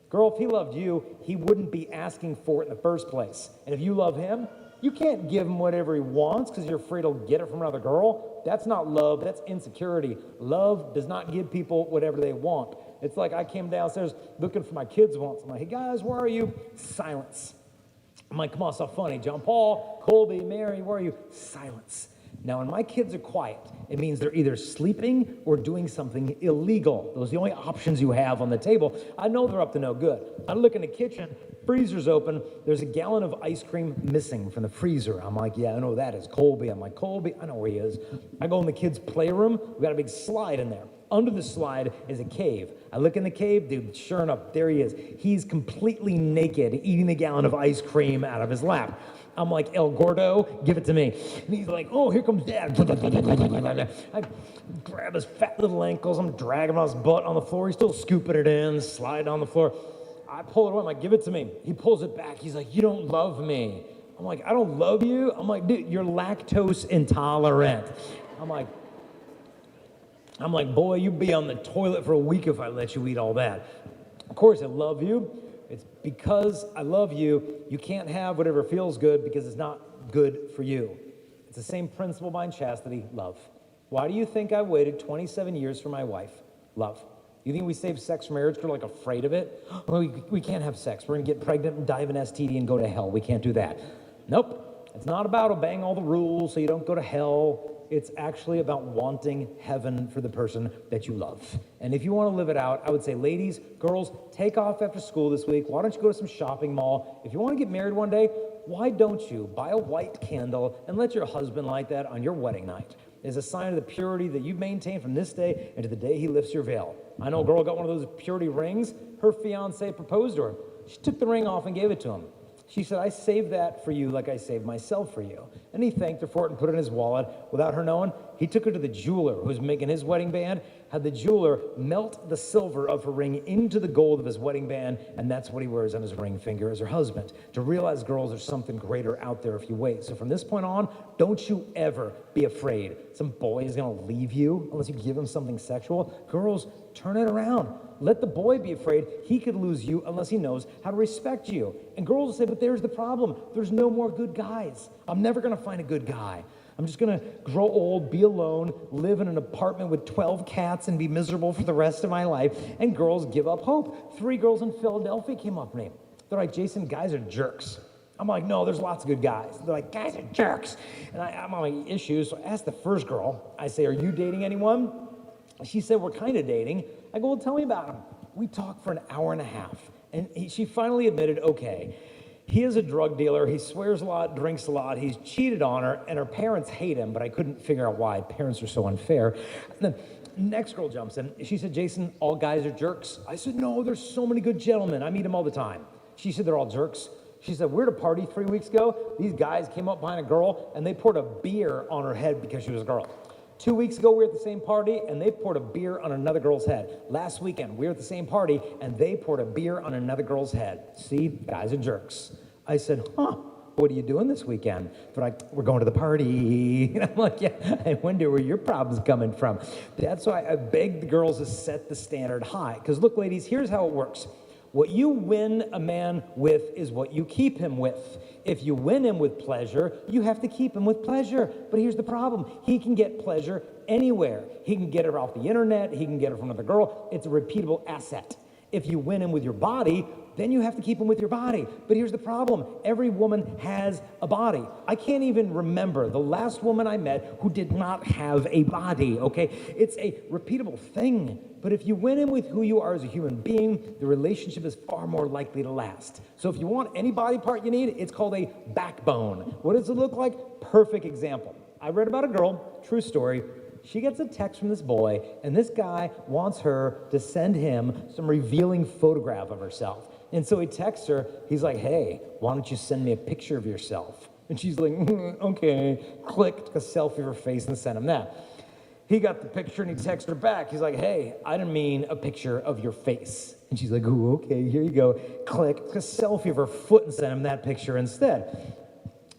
Girl, if he loved you, he wouldn't be asking for it in the first place. And if you love him, you can't give him whatever he wants because you're afraid he'll get it from another girl. That's not love, that's insecurity. Love does not give people whatever they want. It's like I came downstairs looking for my kids once. I'm like, hey guys, where are you? Silence. I'm like, come on, so funny. John Paul, Colby, Mary, where are you? Silence. Now, when my kids are quiet, it means they're either sleeping or doing something illegal. Those are the only options you have on the table. I know they're up to no good. I look in the kitchen, freezer's open. There's a gallon of ice cream missing from the freezer. I'm like, yeah, I know who that is. Colby. I'm like, Colby, I know where he is. I go in the kids' playroom. We've got a big slide in there. Under the slide is a cave. I look in the cave, dude, sure enough, there he is. He's completely naked, eating the gallon of ice cream out of his lap. I'm like, El Gordo, give it to me. And he's like, oh, here comes Dad. I grab his fat little ankles. I'm dragging him on his butt on the floor. He's still scooping it in, sliding on the floor. I pull it away. I'm like, give it to me. He pulls it back. He's like, you don't love me. I'm like, I don't love you? I'm like, dude, you're lactose intolerant. I'm like, boy, you'd be on the toilet for a week if I let you eat all that. Of course, I love you. It's because I love you. You can't have whatever feels good because it's not good for you. It's the same principle behind chastity, love. Why do you think I waited 27 years for my wife? Love. You think we save sex for marriage because we're like afraid of it? Well, we can't have sex. We're going to get pregnant and die of an STD and go to hell. We can't do that. Nope. It's not about obeying all the rules so you don't go to hell. It's actually about wanting heaven for the person that you love. And if you want to live it out, I would say, ladies, girls, take off after school this week. Why don't you go to some shopping mall? If you want to get married one day, why don't you buy a white candle and let your husband light that on your wedding night? Is a sign of the purity that you maintain from this day into the day he lifts your veil. I know a girl got one of those purity rings. Her fiance proposed to her. She took the ring off and gave it to him. She said, I saved that for you like I saved myself for you. And he thanked her for it and put it in his wallet. Without her knowing, he took her to the jeweler who was making his wedding band, had the jeweler melt the silver of her ring into the gold of his wedding band, and that's what he wears on his ring finger as her husband. To realize, girls, there's something greater out there if you wait. So from this point on, don't you ever be afraid some boy is going to leave you unless you give him something sexual. Girls, turn it around. Let the boy be afraid he could lose you unless he knows how to respect you. And girls will say, but there's the problem. There's no more good guys. I'm never going to find a good guy. I'm just going to grow old, be alone, live in an apartment with 12 cats and be miserable for the rest of my life. And girls give up hope. 3 girls in Philadelphia came up to me. They're like, Jason, guys are jerks. I'm like, no, there's lots of good guys. They're like, guys are jerks. And I'm on my issues. So I asked the first girl, I say, are you dating anyone? She said, we're kind of dating. I go, well, tell me about him. We talked for an hour and a half. And she finally admitted, okay, he is a drug dealer. He swears a lot, drinks a lot. He's cheated on her, and her parents hate him, but I couldn't figure out why. Parents are so unfair. And then next girl jumps in. She said, Jason, all guys are jerks. I said, no, there's so many good gentlemen. I meet them all the time. She said, they're all jerks. She said, we were at a party 3 weeks ago. These guys came up behind a girl, and they poured a beer on her head because she was a girl. 2 weeks ago, we were at the same party, and they poured a beer on another girl's head. Last weekend, we were at the same party, and they poured a beer on another girl's head. See, guys are jerks. I said, what are you doing this weekend? They're like, we're going to the party. And I'm like, yeah, I wonder where your problem's coming from. That's why I beg the girls to set the standard high. Because look, ladies, here's how it works. What you win a man with is what you keep him with. If you win him with pleasure, you have to keep him with pleasure. But here's the problem. He can get pleasure anywhere. He can get it off the internet. He can get it from another girl. It's a repeatable asset. If you win him with your body, then you have to keep him with your body. But here's the problem. Every woman has a body. I can't even remember the last woman I met who did not have a body, okay? It's a repeatable thing. But if you win him with who you are as a human being, the relationship is far more likely to last. So if you want any body part you need, it's called a backbone. What does it look like? Perfect example. I read about a girl, true story. She gets a text from this boy, and this guy wants her to send him some revealing photograph of herself. And so he texts her, he's like, hey, why don't you send me a picture of yourself? And she's like, okay, click, took a selfie of her face and sent him that. He got the picture and he texted her back. He's like, hey, I didn't mean a picture of your face. And she's like, oh, okay, here you go. Click, took a selfie of her foot and sent him that picture instead.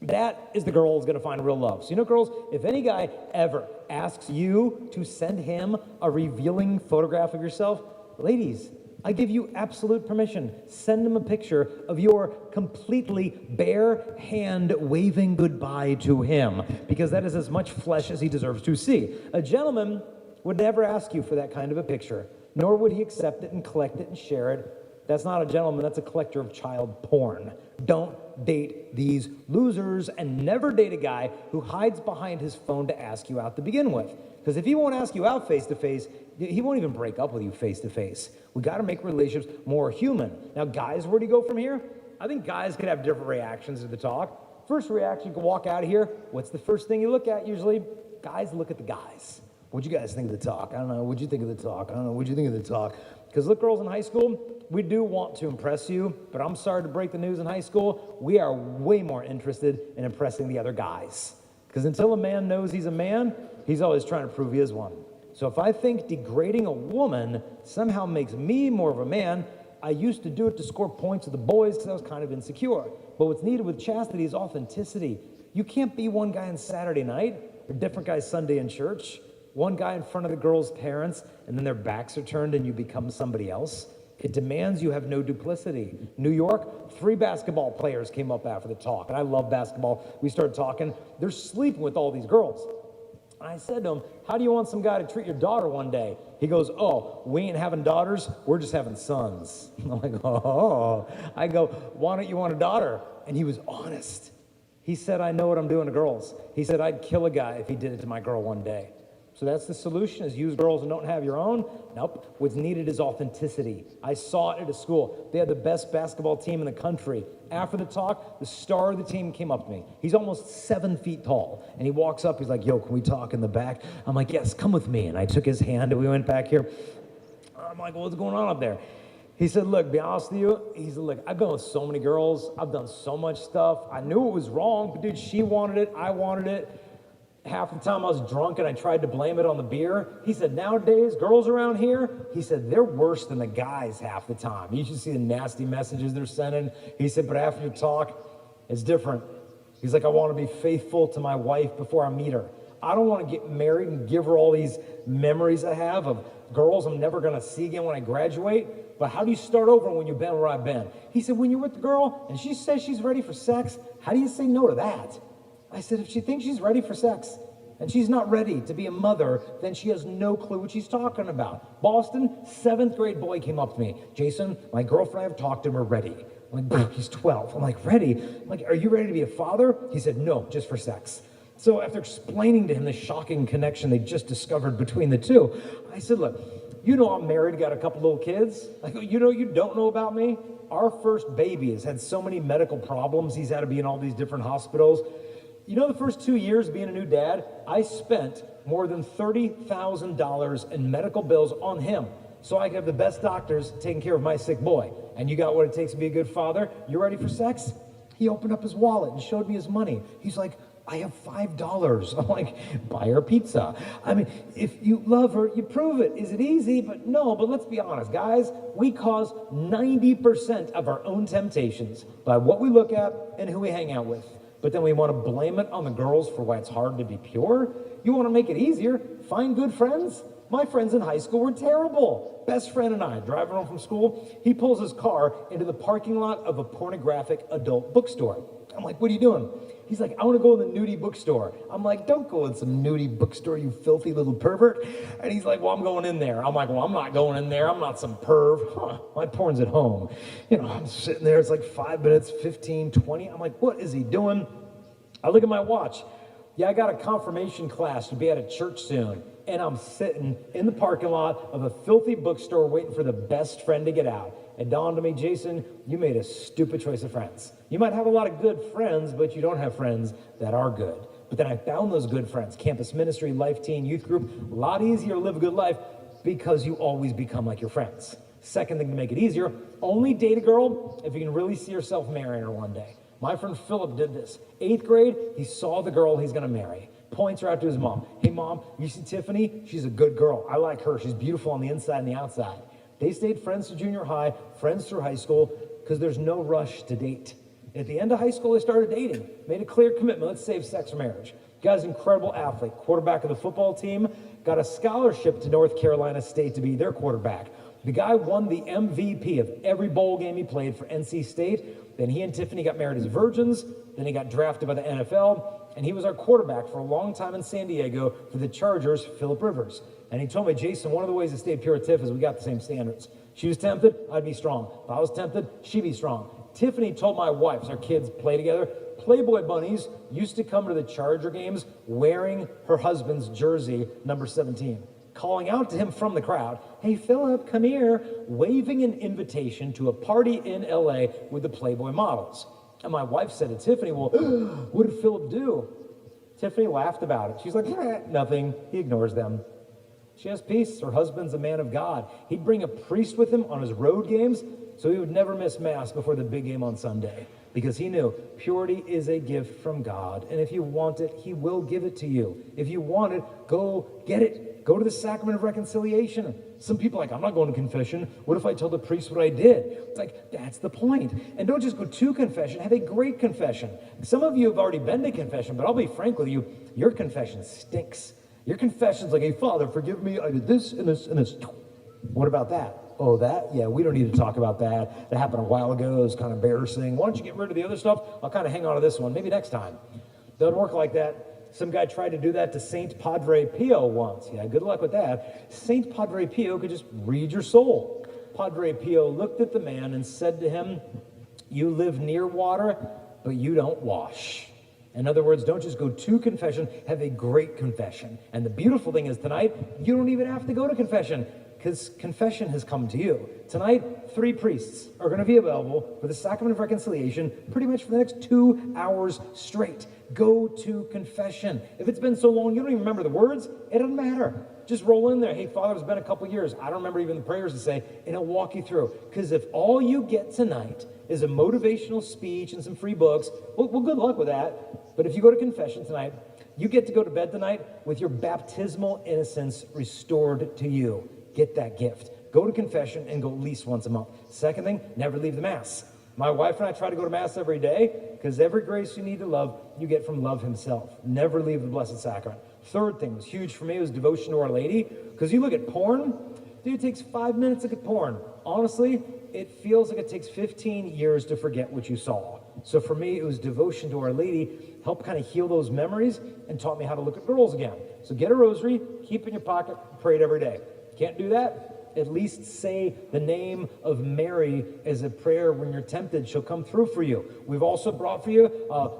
That is the girl who's going to find real love. So, you know, girls, if any guy ever asks you to send him a revealing photograph of yourself, ladies, I give you absolute permission. Send him a picture of your completely bare hand waving goodbye to him, because that is as much flesh as he deserves to see. A gentleman would never ask you for that kind of a picture, nor would he accept it and collect it and share it. That's not a gentleman, that's a collector of child porn. Don't date these losers, and never date a guy who hides behind his phone to ask you out to begin with. Because if he won't ask you out face to face, he won't even break up with you face to face. We got to make relationships more human. Now, guys, where do you go from here? I think guys could have different reactions to the talk. First reaction, you can walk out of here. What's the first thing you look at usually? Guys look at the guys. What'd you guys think of the talk? I don't know. What'd you think of the talk? I don't know. What'd you think of the talk? Because look, girls in high school, we do want to impress you, but I'm sorry to break the news in high school, we are way more interested in impressing the other guys. Because until a man knows he's a man, he's always trying to prove he is one. So if I think degrading a woman somehow makes me more of a man, I used to do it to score points with the boys because I was kind of insecure. But what's needed with chastity is authenticity. You can't be one guy on Saturday night, a different guy Sunday in church, one guy in front of the girl's parents, and then their backs are turned and you become somebody else. It demands you have no duplicity. New York, 3 basketball players came up after the talk, and I love basketball. We started talking. They're sleeping with all these girls. And I said to him, how do you want some guy to treat your daughter one day? He goes, oh, we ain't having daughters, we're just having sons. I'm like, oh. I go, why don't you want a daughter? And he was honest. He said, I know what I'm doing to girls. He said, I'd kill a guy if he did it to my girl one day. So that's the solution, is use girls and don't have your own? Nope. What's needed is authenticity. I saw it at a school. They had the best basketball team in the country. After the talk, the star of the team came up to me. He's almost 7 feet tall. And he walks up, he's like, yo, can we talk in the back? I'm like, yes, come with me. And I took his hand and we went back here. I'm like, well, what's going on up there? He said, look, be honest with you. He said, look, I've been with so many girls. I've done so much stuff. I knew it was wrong, but dude, she wanted it. I wanted it. Half the time I was drunk and I tried to blame it on the beer. He said, nowadays, girls around here, he said, they're worse than the guys half the time. You should see the nasty messages they're sending. He said, but after you talk, it's different. He's like, I want to be faithful to my wife before I meet her. I don't want to get married and give her all these memories I have of girls I'm never going to see again when I graduate. But how do you start over when you've been where I've been? He said, when you're with the girl and she says she's ready for sex, how do you say no to that? I said, if she thinks she's ready for sex and she's not ready to be a mother, then she has no clue what she's talking about. Boston, 7th grade boy came up to me. Jason, my girlfriend, I've talked to him, we're ready. I'm like, he's 12. I'm like, ready? I'm like, are you ready to be a father? He said, no, just for sex. So after explaining to him the shocking connection they just discovered between the two, I said, look, you know I'm married, got a couple little kids. I go, you know you don't know about me? Our first baby has had so many medical problems. He's had to be in all these different hospitals. You know, the first 2 years being a new dad, I spent more than $30,000 in medical bills on him so I could have the best doctors taking care of my sick boy. And you got what it takes to be a good father? You ready for sex? He opened up his wallet and showed me his money. He's like, I have $5. I'm like, buy her pizza. I mean, if you love her, you prove it. Is it easy? But no, but let's be honest, guys. We cause 90% of our own temptations by what we look at and who we hang out with. But then we want to blame it on the girls for why it's hard to be pure. You want to make it easier? Find good friends. My friends in high school were terrible. Best friend and I, driving home from school, he pulls his car into the parking lot of a pornographic adult bookstore. I'm like, what are you doing? He's like, I want to go in the nudie bookstore. I'm like, don't go in some nudie bookstore, you filthy little pervert. And he's like, well, I'm going in there. I'm like, well, I'm not going in there. I'm not some perv. My porn's at home. You know, I'm sitting there. It's like 5 minutes, 15, 20. I'm like, what is he doing? I look at my watch. Yeah, I got a confirmation class to be at a church soon. And I'm sitting in the parking lot of a filthy bookstore waiting for the best friend to get out. It dawned on me, Jason, you made a stupid choice of friends. You might have a lot of good friends, but you don't have friends that are good. But then I found those good friends, campus ministry, life teen, youth group, a lot easier to live a good life because you always become like your friends. Second thing to make it easier, only date a girl if you can really see yourself marrying her one day. My friend Philip did this. 8th grade, he saw the girl he's gonna marry. Points her out to his mom. Hey mom, you see Tiffany? She's a good girl. I like her. She's beautiful on the inside and the outside. They stayed friends through junior high, friends through high school, because there's no rush to date. At the end of high school, they started dating. Made a clear commitment. Let's save sex for marriage. Guy's an incredible athlete. Quarterback of the football team. Got a scholarship to North Carolina State to be their quarterback. The guy won the MVP of every bowl game he played for NC State. Then he and Tiffany got married as virgins. Then he got drafted by the NFL. And he was our quarterback for a long time in San Diego for the Chargers, Phillip Rivers. And he told me, Jason, one of the ways to stay pure with Tiff is we got the same standards. She was tempted, I'd be strong. If I was tempted, she'd be strong. Tiffany told my wife, as our kids play together, Playboy bunnies used to come to the Charger games wearing her husband's jersey, number 17, calling out to him from the crowd, hey, Phillip, come here, waving an invitation to a party in LA with the Playboy models. And my wife said to Tiffany, well, what did Phillip do? Tiffany laughed about it. She's like, nothing. He ignores them. She has peace. Her husband's a man of God. He'd bring a priest with him on his road games so he would never miss mass before the big game on Sunday because he knew purity is a gift from God. And if you want it, he will give it to you. If you want it, go get it. Go to the sacrament of reconciliation. Some people are like, I'm not going to confession. What if I tell the priest what I did? It's like, that's the point. And don't just go to confession, have a great confession. Some of you have already been to confession, but I'll be frank with you, your confession stinks. Your confession's like, hey, Father, forgive me, I did this and this and this. What about that? Oh, that? Yeah, we don't need to talk about that. That happened a while ago. It was kind of embarrassing. Why don't you get rid of the other stuff? I'll kind of hang on to this one. Maybe next time. Doesn't work like that. Some guy tried to do that to Saint Padre Pio once. Yeah, good luck with that. Saint Padre Pio could just read your soul. Padre Pio looked at the man and said to him, you live near water, but you don't wash. In other words, don't just go to confession, have a great confession. And the beautiful thing is tonight, you don't even have to go to confession because confession has come to you. Tonight, 3 priests are going to be available for the sacrament of reconciliation pretty much for the next 2 hours straight. Go to confession. If it's been so long you don't even remember the words, it doesn't matter. Just roll in there. Hey, Father, it's been a couple years. I don't remember even the prayers to say, and he'll walk you through. Because if all you get tonight is a motivational speech and some free books, well, good luck with that. But if you go to confession tonight, you get to go to bed tonight with your baptismal innocence restored to you. Get that gift. Go to confession and go at least once a month. Second thing, never leave the Mass. My wife and I try to go to Mass every day because every grace you need to love, you get from love himself. Never leave the Blessed Sacrament. Third thing was huge for me was devotion to Our Lady. Because you look at porn, dude, it takes 5 minutes to look at porn. Honestly, it feels like it takes 15 years to forget what you saw. So for me, it was devotion to Our Lady, helped kind of heal those memories and taught me how to look at girls again. So get a rosary, keep it in your pocket, pray it every day. Can't do that? At least say the name of Mary as a prayer when you're tempted. She'll come through for you. We've also brought for you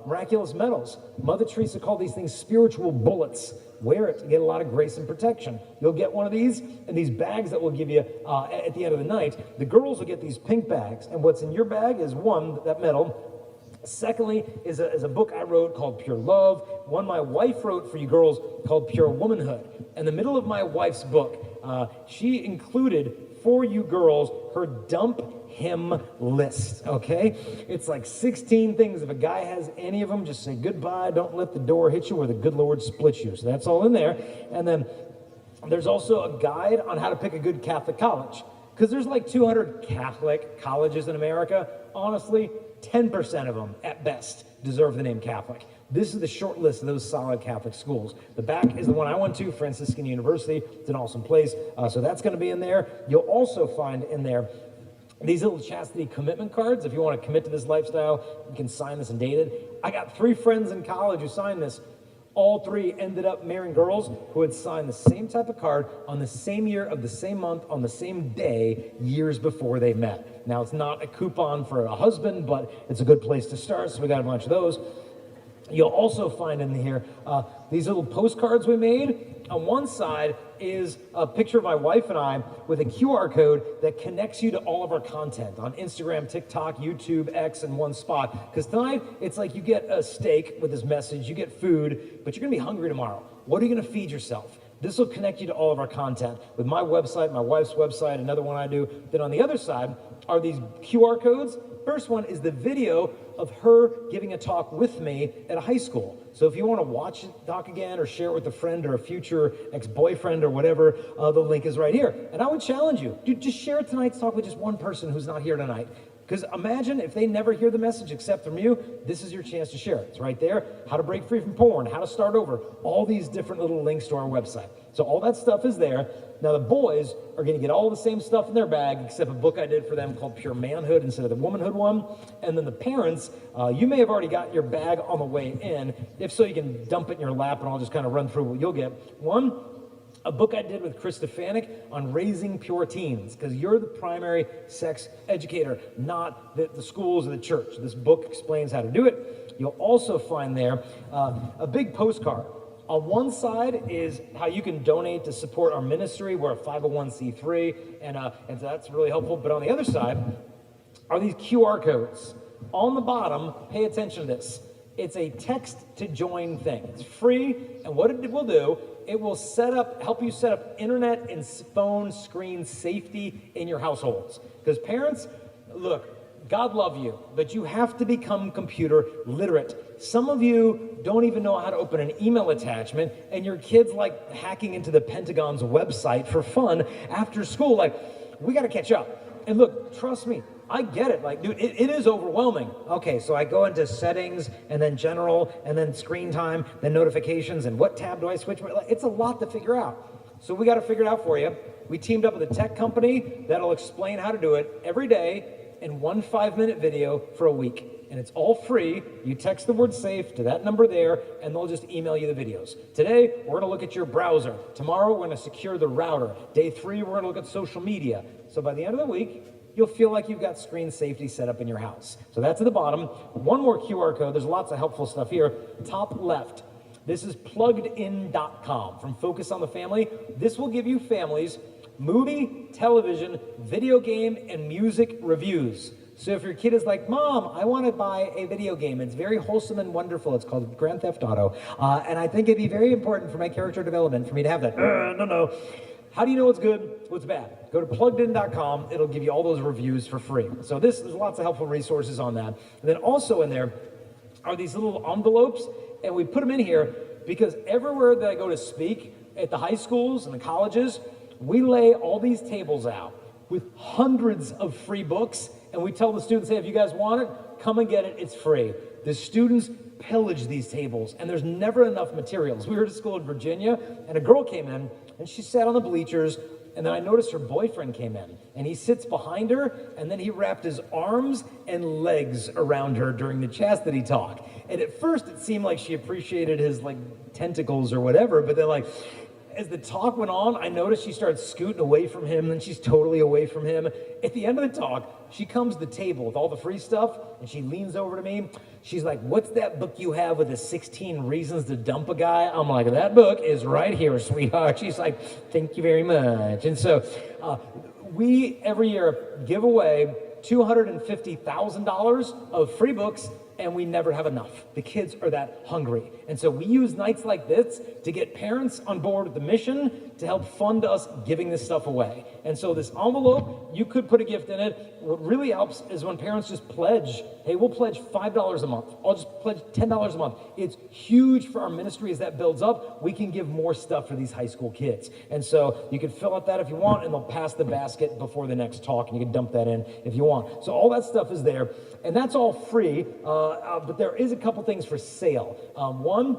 miraculous medals. Mother Teresa called these things spiritual bullets. Wear it to get a lot of grace and protection. You'll get one of these and these bags that we'll give you at the end of the night. The girls will get these pink bags, and what's in your bag is one, that medal. Secondly, is a book I wrote called Pure Love. One my wife wrote for you girls called Pure Womanhood. In the middle of my wife's book, she included for you girls her dump him list, okay? It's like 16 things. If a guy has any of them, just say goodbye. Don't let the door hit you or the good Lord split you. So that's all in there. And then there's also a guide on how to pick a good Catholic college. Because there's like 200 Catholic colleges in America. Honestly, 10% of them, at best, deserve the name Catholic. This is the short list of those solid Catholic schools. The back is the one I went to, Franciscan University. It's an awesome place. So that's going to be in there. You'll also find in there these little chastity commitment cards. If you want to commit to this lifestyle, you can sign this and date it. I got 3 friends in college who signed this. All 3 ended up marrying girls who had signed the same type of card on the same year of the same month on the same day years before they met. Now, it's not a coupon for a husband, but it's a good place to start, so we got a bunch of those. You'll also find in here these little postcards we made. On one side is a picture of my wife and I with a QR code that connects you to all of our content on Instagram, TikTok, YouTube, X in one spot. Because tonight, it's like you get a steak with this message, you get food, but you're going to be hungry tomorrow. What are you going to feed yourself? This will connect you to all of our content with my website, my wife's website, another one I do. Then on the other side are these QR codes. First one is the video of her giving a talk with me at a high school. So if you want to watch the talk again or share it with a friend or a future ex-boyfriend or whatever, the link is right here. And I would challenge you, dude, just share tonight's talk with just one person who's not here tonight. Because imagine if they never hear the message except from you, this is your chance to share it. It's right there. How to break free from porn, how to start over, all these different little links to our website. So all that stuff is there. Now the boys are going to get all the same stuff in their bag except a book I did for them called Pure Manhood instead of the Womanhood one. And then the parents, you may have already got your bag on the way in. If so, you can dump it in your lap and I'll just kind of run through what you'll get. One, a book I did with Chris Stefanik on raising pure teens, because you're the primary sex educator, not the schools or the church. This book explains how to do it. You'll also find there a big postcard. On one side is how you can donate to support our ministry. We're a 501c3, and so that's really helpful. But on the other side are these QR codes. On the bottom, pay attention to this. It's a text to join thing. It's free, and what it will do, it will help you set up internet and phone screen safety in your households. Because parents, look, God love you, but you have to become computer literate. Some of you don't even know how to open an email attachment, and your kid's like hacking into the Pentagon's website for fun after school. Like, we got to catch up. And look, trust me, I get it. Like, dude, it is overwhelming. Okay, so I go into settings, and then general, and then screen time, then notifications, and what tab do I switch? It's a lot to figure out. So we got to figure it out for you. We teamed up with a tech company that'll explain how to do it every day in one 5-minute video for a week. And it's all free. You text the word SAFE to that number there, and they'll just email you the videos. Today, we're gonna look at your browser. Tomorrow, we're gonna secure the router. Day 3, we're gonna look at social media. So by the end of the week, you'll feel like you've got screen safety set up in your house. So that's at the bottom. One more QR code. There's lots of helpful stuff here. Top left. This is pluggedin.com from Focus on the Family. This will give you families movie, television, video game, and music reviews. So if your kid is like, Mom, I want to buy a video game. It's very wholesome and wonderful. It's called Grand Theft Auto. And I think it'd be very important for my character development for me to have that. No. How do you know what's good, what's bad? Go to pluggedin.com. It'll give you all those reviews for free. So there's lots of helpful resources on that. And then also in there are these little envelopes, and we put them in here because everywhere that I go to speak, at the high schools and the colleges, we lay all these tables out with hundreds of free books, and we tell the students, hey, if you guys want it, come and get it, it's free. The students pillage these tables, and there's never enough materials. We were at a school in Virginia, and a girl came in, and she sat on the bleachers, and then I noticed her boyfriend came in, and he sits behind her, and then he wrapped his arms and legs around her during the chastity talk. And at first, it seemed like she appreciated his, like, tentacles or whatever, but then, like, as the talk went on, I noticed she started scooting away from him, then she's totally away from him. At the end of the talk, she comes to the table with all the free stuff, and she leans over to me. She's like, what's that book you have with the 16 reasons to dump a guy? I'm like, that book is right here, sweetheart. She's like, thank you very much. And so we, every year, give away $250,000 of free books, and we never have enough. The kids are that hungry. And so we use nights like this to get parents on board with the mission to help fund us giving this stuff away. And so this envelope, you could put a gift in it. What really helps is when parents just pledge, hey, we'll pledge $5 a month. I'll just pledge $10 a month. It's huge for our ministry as that builds up. We can give more stuff for these high school kids. And so you can fill out that if you want, and they'll pass the basket before the next talk, and you can dump that in if you want. So all that stuff is there, and that's all free, but there is a couple things for sale. One,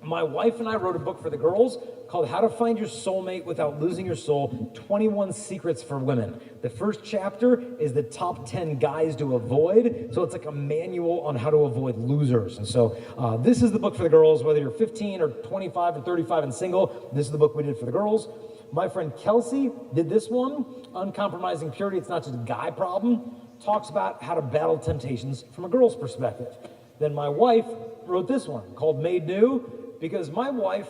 my wife and I wrote a book for the girls called How to Find Your Soulmate Without Losing Your Soul, 21 Secrets for Women. The first chapter is the top 10 guys to avoid. So it's like a manual on how to avoid losers. And so this is the book for the girls, whether you're 15 or 25 or 35 and single. This is the book we did for the girls. My friend Kelsey did this one, Uncompromising Purity. It's not just a guy problem. Talks about how to battle temptations from a girl's perspective. Then my wife wrote this one called Made New, because my wife,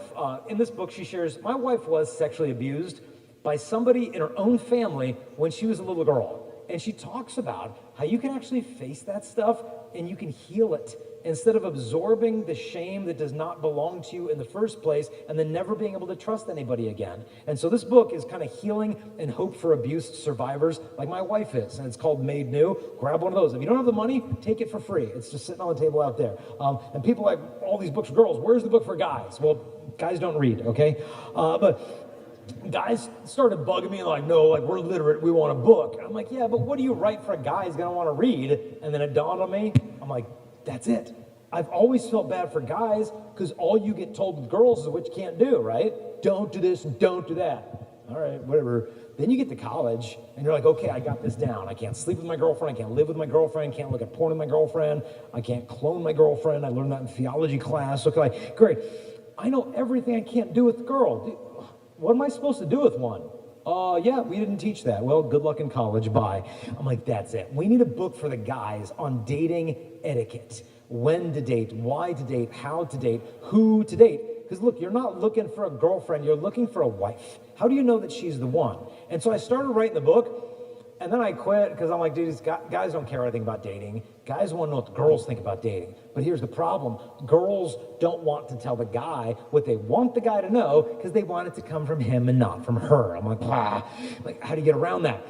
in this book she shares, my wife was sexually abused by somebody in her own family when she was a little girl. And she talks about how you can actually face that stuff and you can heal it instead of absorbing the shame that does not belong to you in the first place and then never being able to trust anybody again. And so this book is kind of healing and hope for abuse survivors like my wife is. And it's called Made New. Grab one of those. If you don't have the money, take it for free. It's just sitting on the table out there. And people like, all these books for girls. Where's the book for guys? Well, guys don't read, okay? But guys started bugging me like, no, like we're literate, we want a book. I'm like, yeah, but what do you write for a guy who's gonna want to read? And then it dawned on me, I'm like, that's it. I've always felt bad for guys because all you get told with girls is what you can't do, right? Don't do this and don't do that. All right, whatever. Then you get to college and you're like, okay, I got this down. I can't sleep with my girlfriend. I can't live with my girlfriend. Can't look at porn with my girlfriend. I can't clone my girlfriend. I learned that in theology class. Okay, great. I know everything I can't do with a girl. What am I supposed to do with one? Yeah, we didn't teach that. Well, good luck in college. Bye. I'm like, that's it. We need a book for the guys on dating etiquette. When to date, why to date, how to date, who to date. Because look, you're not looking for a girlfriend, you're looking for a wife. How do you know that she's the one? And so I started writing the book, and then I quit because I'm like, dude, guys don't care anything about dating. Guys want to know what the girls think about dating. But here's the problem. Girls don't want to tell the guy what they want the guy to know because they want it to come from him and not from her. I'm like, like, how do you get around that?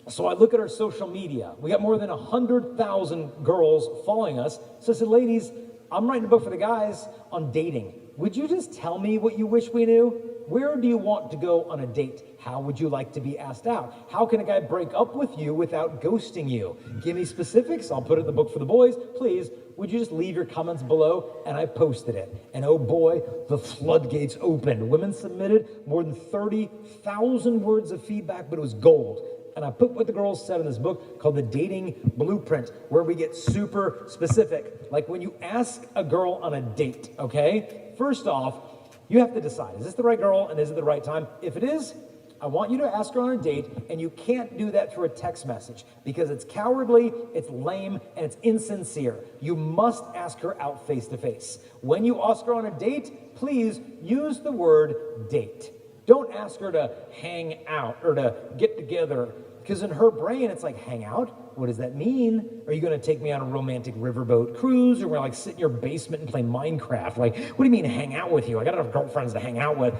So I look at our social media. We got more than 100,000 girls following us. So I said, ladies, I'm writing a book for the guys on dating. Would you just tell me what you wish we knew? Where do you want to go on a date? How would you like to be asked out? How can a guy break up with you without ghosting you? Give me specifics. I'll put it in the book for the boys. Please, would you just leave your comments below? And I posted it. And oh boy, the floodgates opened. Women submitted more than 30,000 words of feedback, but it was gold. And I put what the girls said in this book called The Dating Blueprint, where we get super specific. Like when you ask a girl on a date, okay? First off, you have to decide, is this the right girl and is it the right time? If it is, I want you to ask her on a date, and you can't do that through a text message because it's cowardly, it's lame, and it's insincere. You must ask her out face to face. When you ask her on a date, please use the word date. Don't ask her to hang out or to get together, because in her brain, it's like, hang out? What does that mean? Are you going to take me on a romantic riverboat cruise, or we're like sit in your basement and play Minecraft? Like, what do you mean hang out with you? I got enough girlfriends to hang out with.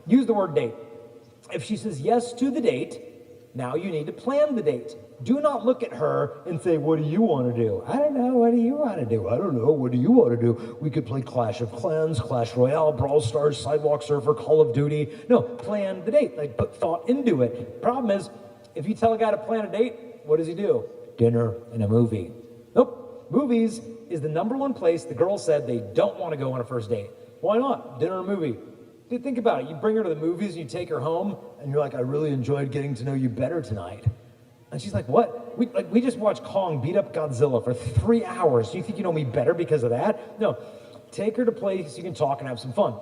Use the word date. If she says yes to the date, now you need to plan the date. Do not look at her and say, what do you want to do? I don't know. What do you want to do? I don't know. What do you want to do? We could play Clash of Clans, Clash Royale, Brawl Stars, Sidewalk Surfer, Call of Duty. No, plan the date. Like, put thought into it. Problem is, if you tell a guy to plan a date, what does he do? Dinner and a movie. Nope. Movies is the #1 place the girl said they don't want to go on a first date. Why not? Dinner and a movie. Dude, think about it. You bring her to the movies and you take her home, and you're like, I really enjoyed getting to know you better tonight. And she's like, what? We just watched Kong beat up Godzilla for 3 hours. Do you think you know me better because of that? No. Take her to a place you can talk and have some fun.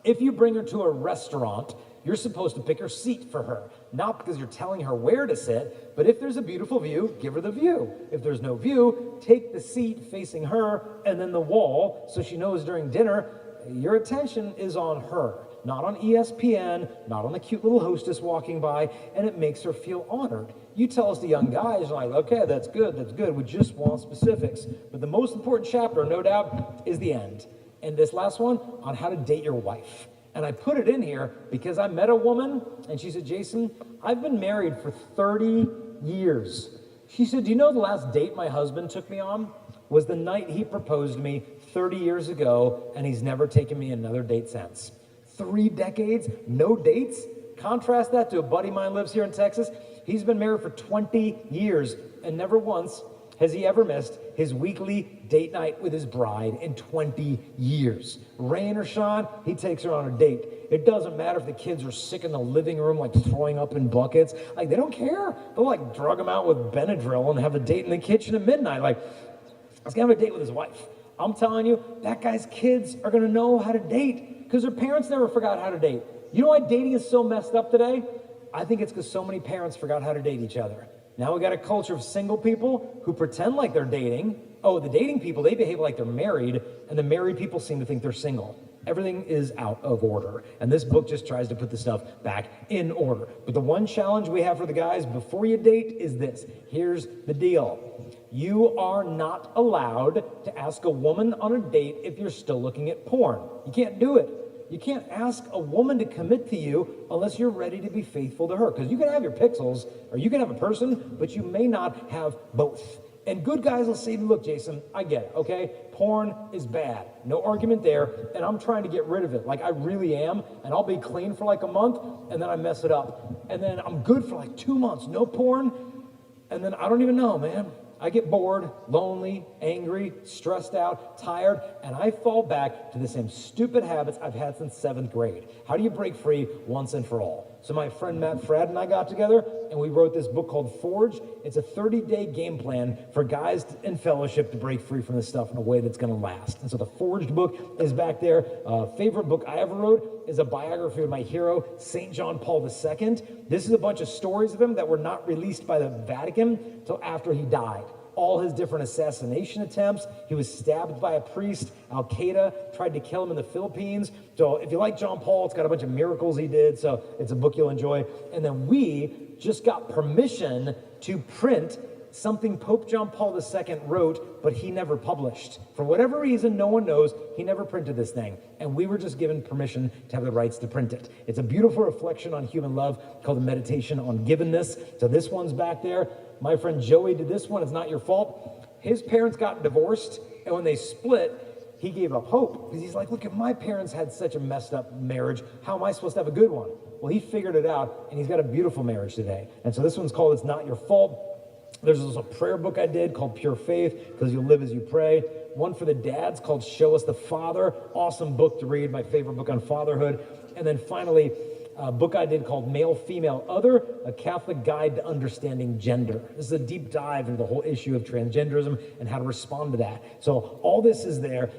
If you bring her to a restaurant, you're supposed to pick her seat for her. Not because you're telling her where to sit, but if there's a beautiful view, give her the view. If there's no view, take the seat facing her and then the wall so she knows during dinner your attention is on her, not on ESPN, not on the cute little hostess walking by, and it makes her feel honored. You tell us the young guys, like, okay, that's good, we just want specifics. But the most important chapter, no doubt, is the end. And this last one, on how to date your wife. And I put it in here because I met a woman, and she said, Jason, I've been married for 30 years. She said, do you know the last date my husband took me on was the night he proposed to me 30 years ago, and he's never taken me another date since. 3 decades, no dates? Contrast that to a buddy of mine lives here in Texas. He's been married for 20 years, and never once has he ever missed his weekly date night with his bride in 20 years. Rain or shine, he takes her on a date. It doesn't matter if the kids are sick in the living room, like throwing up in buckets. Like, they don't care. They'll like drug him out with Benadryl and have a date in the kitchen at midnight. Like, he's gonna have a date with his wife. I'm telling you, that guy's kids are gonna know how to date because their parents never forgot how to date. You know why dating is so messed up today? I think it's because so many parents forgot how to date each other. Now we got a culture of single people who pretend like they're dating. Oh, the dating people, they behave like they're married, and the married people seem to think they're single. Everything is out of order, and this book just tries to put the stuff back in order. But the one challenge we have for the guys before you date is this. Here's the deal. You are not allowed to ask a woman on a date if you're still looking at porn. You can't do it. You can't ask a woman to commit to you unless you're ready to be faithful to her. Because you can have your pixels, or you can have a person, but you may not have both. And good guys will say, look, Jason, I get it, okay? Porn is bad. No argument there. And I'm trying to get rid of it. Like, I really am. And I'll be clean for like a month, and then I mess it up. And then I'm good for like 2 months. No porn. And then I don't even know, man. I get bored, lonely, angry, stressed out, tired, and I fall back to the same stupid habits I've had since 7th grade. How do you break free once and for all? So my friend Matt Fred and I got together, and we wrote this book called Forge. It's a 30-day game plan for guys in fellowship to break free from this stuff in a way that's going to last. And so the Forged book is back there. Favorite book I ever wrote is a biography of my hero, St. John Paul II. This is a bunch of stories of him that were not released by the Vatican until after he died. All his different assassination attempts. He was stabbed by a priest. Al-Qaeda tried to kill him in the Philippines. So if you like John Paul, it's got a bunch of miracles he did. So it's a book you'll enjoy. And then we just got permission to print something Pope John Paul II wrote, but he never published. For whatever reason, no one knows, he never printed this thing. And we were just given permission to have the rights to print it. It's a beautiful reflection on human love called the Meditation on Givenness. So this one's back there. My friend Joey did this one. It's not your fault. His parents got divorced, and when they split, he gave up hope because he's like, look, if my parents had such a messed up marriage, how am I supposed to have a good one? Well, he figured it out, and he's got a beautiful marriage today. And so this one's called It's Not Your Fault. There's also a prayer book I did called Pure Faith, because you'll live as you pray. One for the dads called Show Us the Father. Awesome book to read, my favorite book on fatherhood. And then finally, a book I did called Male, Female, Other, a Catholic Guide to Understanding Gender. This is a deep dive into the whole issue of transgenderism and how to respond to that. So all this is there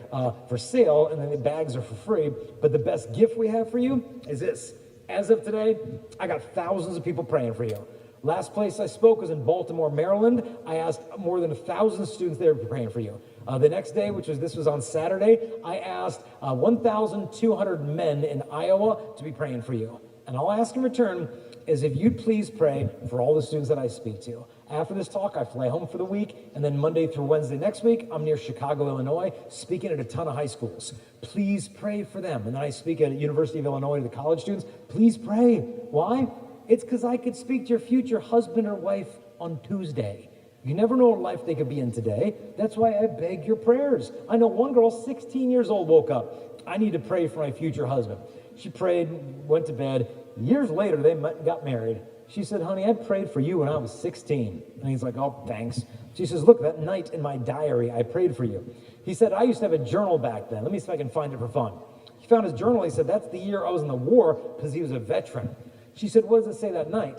for sale, and then the bags are for free. But the best gift we have for you is this. As of today, I got thousands of people praying for you. Last place I spoke was in Baltimore, Maryland. I asked more than 1,000 students there to be praying for you. The next day, this was on Saturday, I asked 1,200 men in Iowa to be praying for you. And I'll ask in return is if you'd please pray for all the students that I speak to. After this talk, I fly home for the week, and then Monday through Wednesday next week, I'm near Chicago, Illinois, speaking at a ton of high schools. Please pray for them. And then I speak at University of Illinois to the college students. Please pray. Why? It's because I could speak to your future husband or wife on Tuesday. You never know what life they could be in today. That's why I beg your prayers. I know one girl, 16 years old, woke up. I need to pray for my future husband. She prayed, went to bed. Years later, they got married. She said, honey, I prayed for you when I was 16. And he's like, oh, thanks. She says, look, that night in my diary, I prayed for you. He said, I used to have a journal back then. Let me see if I can find it for fun. He found his journal. He said, that's the year I was in the war, because he was a veteran. She said, what does it say that night?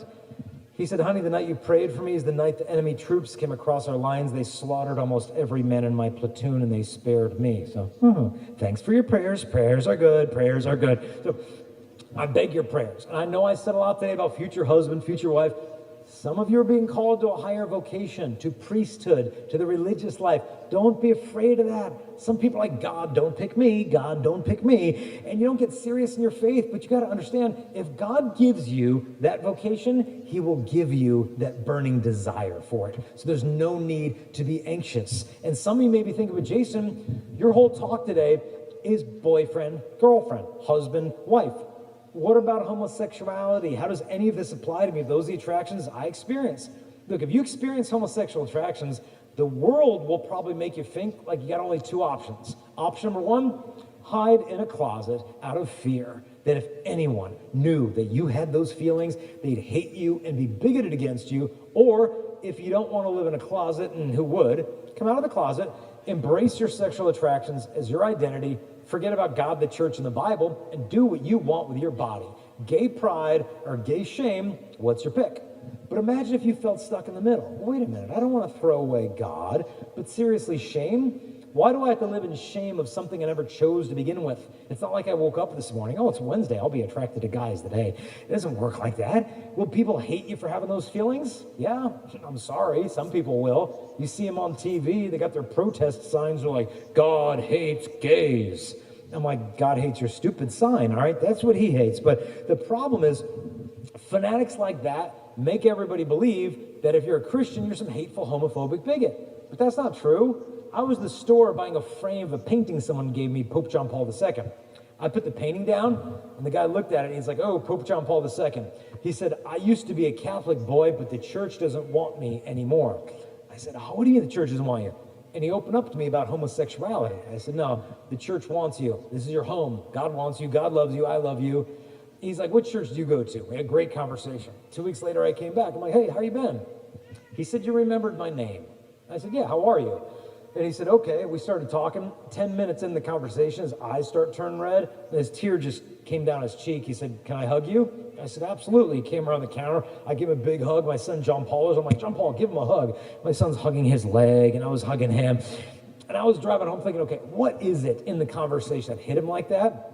He said, honey, the night you prayed for me is the night the enemy troops came across our lines. They slaughtered almost every man in my platoon, and they spared me. So, thanks for your prayers. Prayers are good. Prayers are good. So I beg your prayers. And I know I said a lot today about future husband, future wife. Some of you are being called to a higher vocation, to priesthood, to the religious life. Don't be afraid of that. Some people are like, God, don't pick me. God, don't pick me. And you don't get serious in your faith, but you got to understand, if God gives you that vocation, he will give you that burning desire for it. So there's no need to be anxious. And some of you may be thinking, but Jason, your whole talk today is boyfriend, girlfriend, husband, wife. What about homosexuality? How does any of this apply to me? Those are the attractions I experience. Look, if you experience homosexual attractions, the world will probably make you think like you got only two options. Option number one, hide in a closet out of fear that if anyone knew that you had those feelings, they'd hate you and be bigoted against you. Or if you don't want to live in a closet, and who would, come out of the closet, embrace your sexual attractions as your identity. Forget about God, the church, and the Bible, and do what you want with your body. Gay pride or gay shame, what's your pick? But imagine if you felt stuck in the middle. Wait a minute, I don't want to throw away God, but seriously, shame? Why do I have to live in shame of something I never chose to begin with? It's not like I woke up this morning, oh, it's Wednesday, I'll be attracted to guys today. It doesn't work like that. Will people hate you for having those feelings? Yeah, I'm sorry, some people will. You see them on TV, they got their protest signs, they're like, God hates gays. I'm like, God hates your stupid sign, all right? That's what he hates. But the problem is, fanatics like that make everybody believe that if you're a Christian, you're some hateful, homophobic bigot. But that's not true. I was in the store buying a frame of a painting someone gave me, Pope John Paul II. I put the painting down, and the guy looked at it, and he's like, oh, Pope John Paul II. He said, I used to be a Catholic boy, but the church doesn't want me anymore. I said, oh, what do you mean the church doesn't want you? And he opened up to me about homosexuality. I said, no, the church wants you. This is your home. God wants you. God loves you. I love you. He's like, what church do you go to? We had a great conversation. 2 weeks later, I came back. I'm like, hey, how you been? He said, you remembered my name. I said, yeah, how are you? And he said, okay. We started talking. 10 minutes in the conversation, his eyes start turning red, and his tear just came down his cheek. He said, can I hug you? I said, absolutely. He came around the counter. I give him a big hug. My son, John Paul, is. I'm like, John Paul, give him a hug. My son's hugging his leg, and I was hugging him. And I was driving home thinking, okay, what is it in the conversation that hit him like that?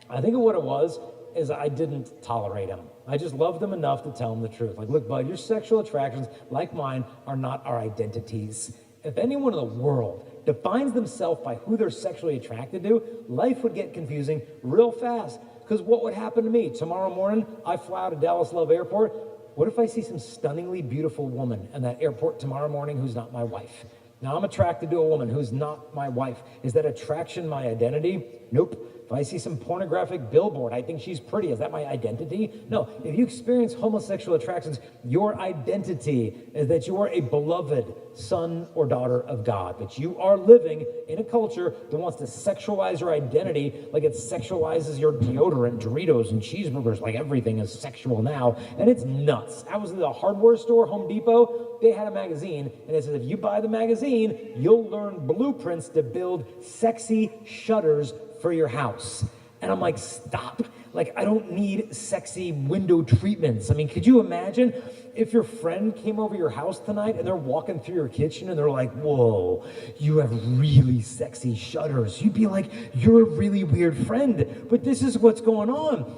I think what it was is I didn't tolerate him. I just loved him enough to tell him the truth. Like, look, bud, your sexual attractions, like mine, are not our identities. If anyone in the world defines themselves by who they're sexually attracted to, life would get confusing real fast. Because what would happen to me? Tomorrow morning, I fly out of Dallas Love Airport. What if I see some stunningly beautiful woman in that airport tomorrow morning who's not my wife? Now I'm attracted to a woman who's not my wife. Is that attraction my identity? Nope. If I see some pornographic billboard, I think she's pretty. Is that my identity? No. If you experience homosexual attractions, your identity is that you are a beloved son or daughter of God, that you are living in a culture that wants to sexualize your identity like it sexualizes your deodorant, Doritos, and cheeseburgers, like everything is sexual now, and it's nuts. I was in the hardware store, Home Depot, they had a magazine, and it says if you buy the magazine, you'll learn blueprints to build sexy shutters for your house. And I'm like, stop. Like, I don't need sexy window treatments. I mean, could you imagine if your friend came over your house tonight and they're walking through your kitchen and they're like, whoa, you have really sexy shutters. You'd be like, you're a really weird friend. But this is what's going on.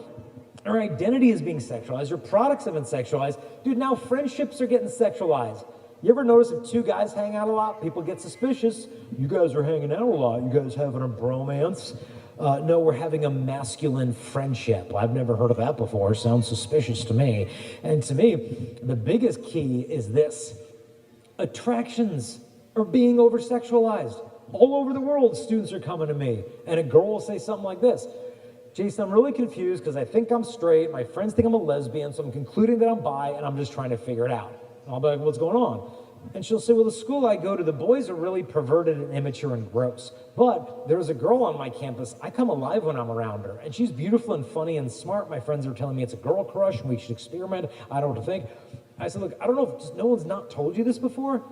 Our identity is being sexualized. Your products have been sexualized. Dude, now friendships are getting sexualized. You ever notice if two guys hang out a lot, people get suspicious? You guys are hanging out a lot. You guys having a bromance? No, we're having a masculine friendship. I've never heard of that before. Sounds suspicious to me. And to me, the biggest key is this. Attractions are being over-sexualized. All over the world, students are coming to me. And a girl will say something like this. Jason, I'm really confused because I think I'm straight. My friends think I'm a lesbian, so I'm concluding that I'm bi, and I'm just trying to figure it out. And I'll be like, what's going on? And she'll say, well, the school I go to, the boys are really perverted and immature and gross. But there's a girl on my campus. I come alive when I'm around her. And she's beautiful and funny and smart. My friends are telling me it's a girl crush and we should experiment. I don't know what to think. I said, look, I don't know if no one's not told you this before.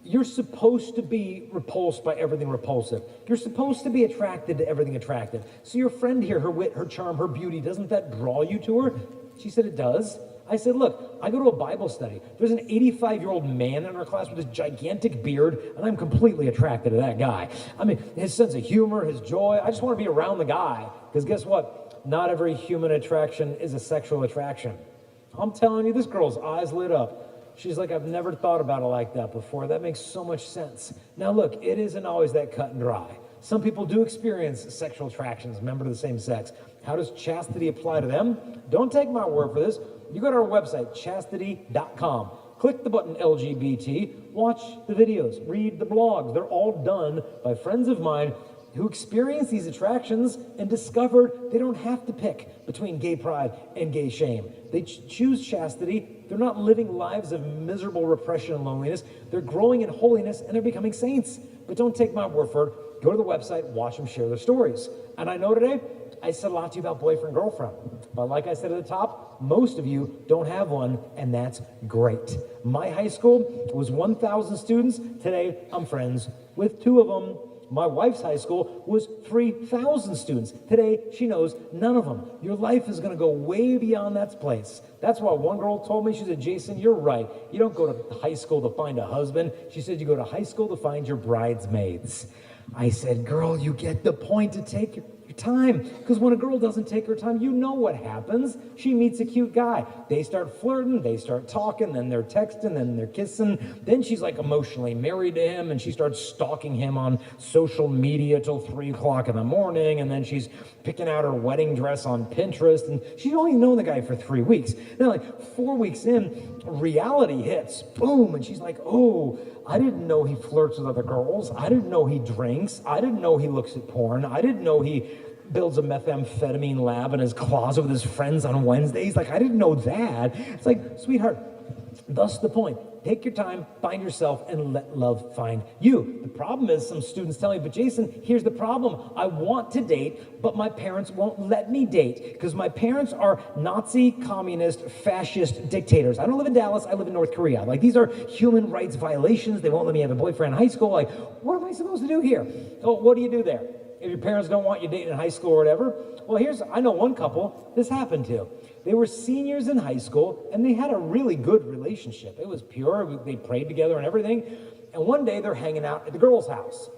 You're supposed to be repulsed by everything repulsive. You're supposed to be attracted to everything attractive. So your friend here, her wit, her charm, her beauty, doesn't that draw you to her? She said it does. I said, look, I go to a Bible study. There's an 85-year-old man in our class with this gigantic beard, and I'm completely attracted to that guy. I mean, his sense of humor, his joy, I just want to be around the guy. Because guess what? Not every human attraction is a sexual attraction. I'm telling you, this girl's eyes lit up. She's like, I've never thought about it like that before. That makes so much sense. Now look, it isn't always that cut and dry. Some people do experience sexual attractions, member of the same sex. How does chastity apply to them? Don't take my word for this. You go to our website, chastity.com. Click the button LGBT, watch the videos, read the blogs. They're all done by friends of mine who experience these attractions and discovered they don't have to pick between gay pride and gay shame. They choose chastity. They're not living lives of miserable repression and loneliness. They're growing in holiness and they're becoming saints. But don't take my word for it. Go to the website, watch them share their stories. And I know today, I said a lot to you about boyfriend, girlfriend. But like I said at the top, most of you don't have one, and that's great. My high school was 1,000 students. Today, I'm friends with 2 of them. My wife's high school was 3,000 students. Today, she knows none of them. Your life is going to go way beyond that place. That's why one girl told me, she said, Jason, you're right. You don't go to high school to find a husband. She said, you go to high school to find your bridesmaids. I said, girl, you get the point, to take your time. Because when a girl doesn't take her time, you know what happens. She meets a cute guy. They start flirting, they start talking, then they're texting, then they're kissing. Then she's like emotionally married to him, and she starts stalking him on social media till 3 o'clock in the morning, and then she's picking out her wedding dress on Pinterest, and she's only known the guy for 3 weeks. Then like 4 weeks in, reality hits. Boom, and she's like, oh, I didn't know he flirts with other girls. I didn't know he drinks. I didn't know he looks at porn. I didn't know he builds a methamphetamine lab in his closet with his friends on Wednesdays. Like, I didn't know that. It's like, sweetheart, thus the point. Take your time, find yourself, and let love find you. The problem is some students tell me, but Jason, here's the problem. I want to date, but my parents won't let me date because my parents are Nazi, communist, fascist dictators. I don't live in Dallas. I live in North Korea. Like, these are human rights violations. They won't let me have a boyfriend in high school. Like, what am I supposed to do here? Oh, what do you do there? If your parents don't want you dating in high school or whatever, well, I know one couple this happened to. They were seniors in high school, and they had a really good relationship. It was pure. They prayed together and everything. And one day, they're hanging out at the girl's house.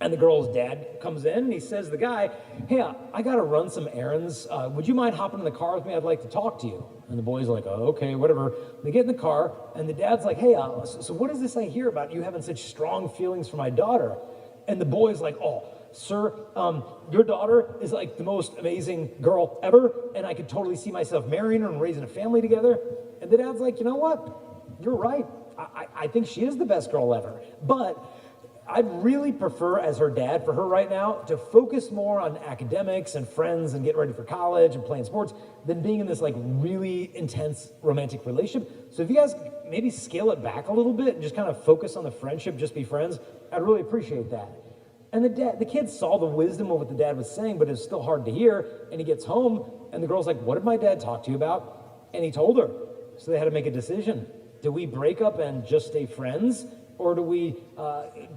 And the girl's dad comes in, and he says to the guy, hey, I got to run some errands. Would you mind hopping in the car with me? I'd like to talk to you. And the boy's like, oh, okay, whatever. They get in the car, and the dad's like, hey, so what is this I hear about you having such strong feelings for my daughter? And the boy's like, oh, sir, your daughter is like the most amazing girl ever, and I could totally see myself marrying her and raising a family together. And the dad's like, you know what? You're right. I think she is the best girl ever. But I'd really prefer, as her dad, for her right now to focus more on academics and friends and getting ready for college and playing sports than being in this like really intense romantic relationship. So if you guys maybe scale it back a little bit and just kind of focus on the friendship, just be friends, I'd really appreciate that. And the kid saw the wisdom of what the dad was saying, but it was still hard to hear. And he gets home, and the girl's like, "What did my dad talk to you about?" And he told her. So they had to make a decision. Do we break up and just stay friends? Or do we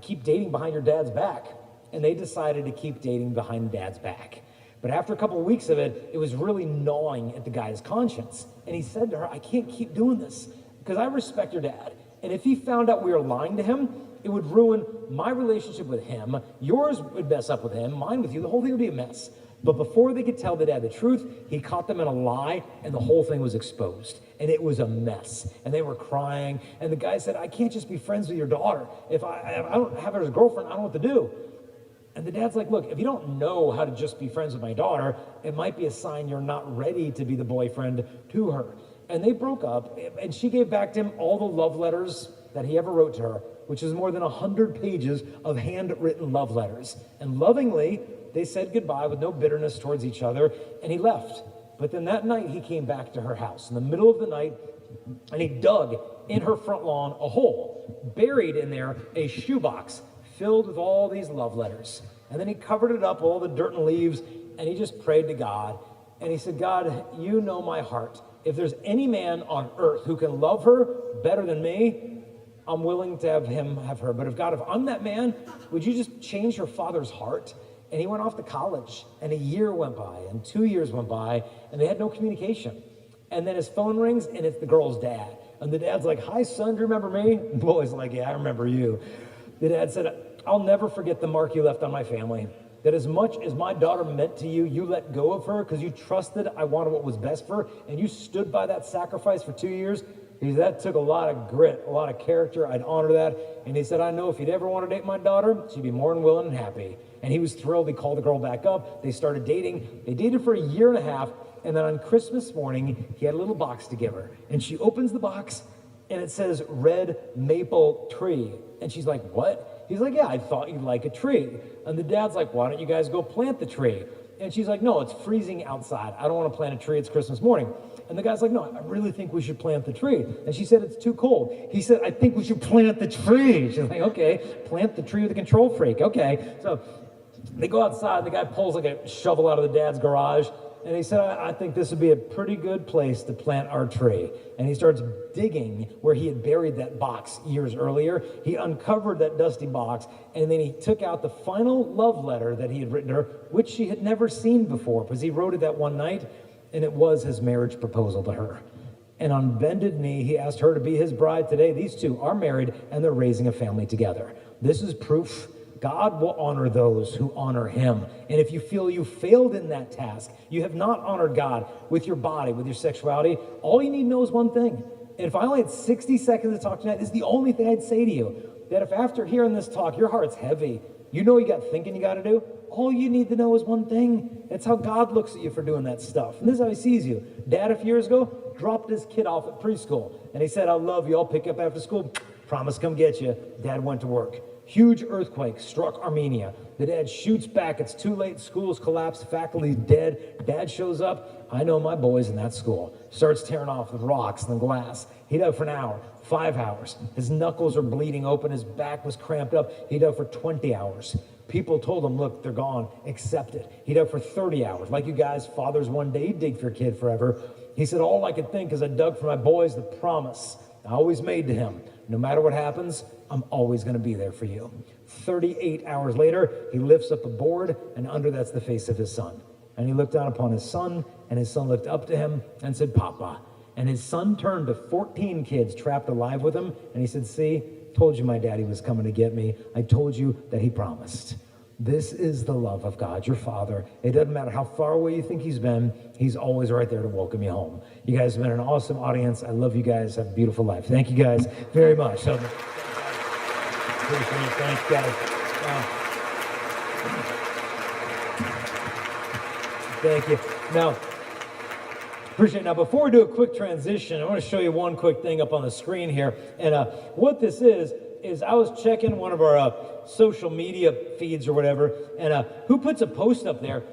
keep dating behind your dad's back? And they decided to keep dating behind dad's back. But after a couple of weeks of it, it was really gnawing at the guy's conscience. And he said to her, "I can't keep doing this because I respect your dad. And if he found out we were lying to him, it would ruin my relationship with him. Yours would mess up with him, mine with you. The whole thing would be a mess." But before they could tell the dad the truth, he caught them in a lie, and the whole thing was exposed. And it was a mess. And they were crying. And the guy said, "I can't just be friends with your daughter. If I don't have her as a girlfriend, I don't know what to do." And the dad's like, "Look, if you don't know how to just be friends with my daughter, it might be a sign you're not ready to be the boyfriend to her." And they broke up, and she gave back to him all the love letters that he ever wrote to her, which is more than 100 pages of handwritten love letters. And lovingly, they said goodbye with no bitterness towards each other, and he left. But then that night, he came back to her house in the middle of the night, and he dug in her front lawn a hole, buried in there a shoebox filled with all these love letters. And then he covered it up, all the dirt and leaves, and he just prayed to God. And he said, "God, you know my heart. If there's any man on earth who can love her better than me, I'm willing to have him have her. But if I'm that man, would you just change her father's heart?" And he went off to college, and a year went by, and 2 years went by, and they had no communication. And then his phone rings, and it's the girl's dad. And the dad's like, "Hi, son, do you remember me?" And the boy's like, "Yeah, I remember you." The dad said, "I'll never forget the mark you left on my family. That as much as my daughter meant to you, you let go of her because you trusted I wanted what was best for her, and you stood by that sacrifice for 2 years. He said, that took a lot of grit, a lot of character. I'd honor that." And he said, "I know if you'd ever want to date my daughter, she'd be more than willing and happy." And he was thrilled. He called the girl back up. They started dating. They dated for a year and a half. And then on Christmas morning, he had a little box to give her. And she opens the box, and it says red maple tree. And she's like, "What?" He's like, "Yeah, I thought you'd like a tree." And the dad's like, "Why don't you guys go plant the tree?" And she's like, "No, it's freezing outside. I don't want to plant a tree. It's Christmas morning." And the guy's like, "No, I really think we should plant the tree." And she said, "It's too cold." He said, "I think we should plant the tree." She's like, "Okay, plant the tree with a control freak." Okay. So they go outside. The guy pulls like a shovel out of the dad's garage. And he said, I think this would be a pretty good place to plant our tree." And he starts digging where he had buried that box years earlier. He uncovered that dusty box, and then he took out the final love letter that he had written her, which she had never seen before, because he wrote it that one night, and it was his marriage proposal to her. And on bended knee, he asked her to be his bride today. These two are married, and they're raising a family together. This is proof God will honor those who honor him. And if you feel you failed in that task, you have not honored God with your body, with your sexuality, all you need to know is one thing. And if I only had 60 seconds to talk tonight, this is the only thing I'd say to you. That if after hearing this talk, your heart's heavy, you know you got thinking you got to do, all you need to know is one thing. It's how God looks at you for doing that stuff. And this is how he sees you. Dad, a few years ago, dropped his kid off at preschool. And he said, "I love you. I'll pick you up after school. Promise come get you." Dad went to work. Huge earthquake struck Armenia. The dad shoots back. It's too late. Schools collapse. Faculty's dead. Dad shows up. "I know my boys in that school." Starts tearing off the rocks and the glass. He dug for an hour, 5 hours. His knuckles are bleeding open. His back was cramped up. He dug for 20 hours. People told him, "Look, they're gone. Accept it." He dug for 30 hours. Like you guys, fathers one day dig for your kid forever. He said, "All I could think is I dug for my boys the promise I always made to him. No matter what happens, I'm always going to be there for you." 38 hours later, he lifts up a board, and under that's the face of his son. And he looked down upon his son, and his son looked up to him and said, "Papa." And his son turned to 14 kids trapped alive with him, and he said, "See, told you my daddy was coming to get me. I told you that he promised." This is the love of God, your Father. It doesn't matter how far away you think he's been, he's always right there to welcome you home. You guys have been an awesome audience. I love you guys. Have a beautiful life. Thank you guys very much. Thanks, guys. Thank you. Now, appreciate it. Now, before we do a quick transition, I want to show you one quick thing up on the screen here. And what this is is I was checking one of our social media feeds or whatever, and who puts a post up there?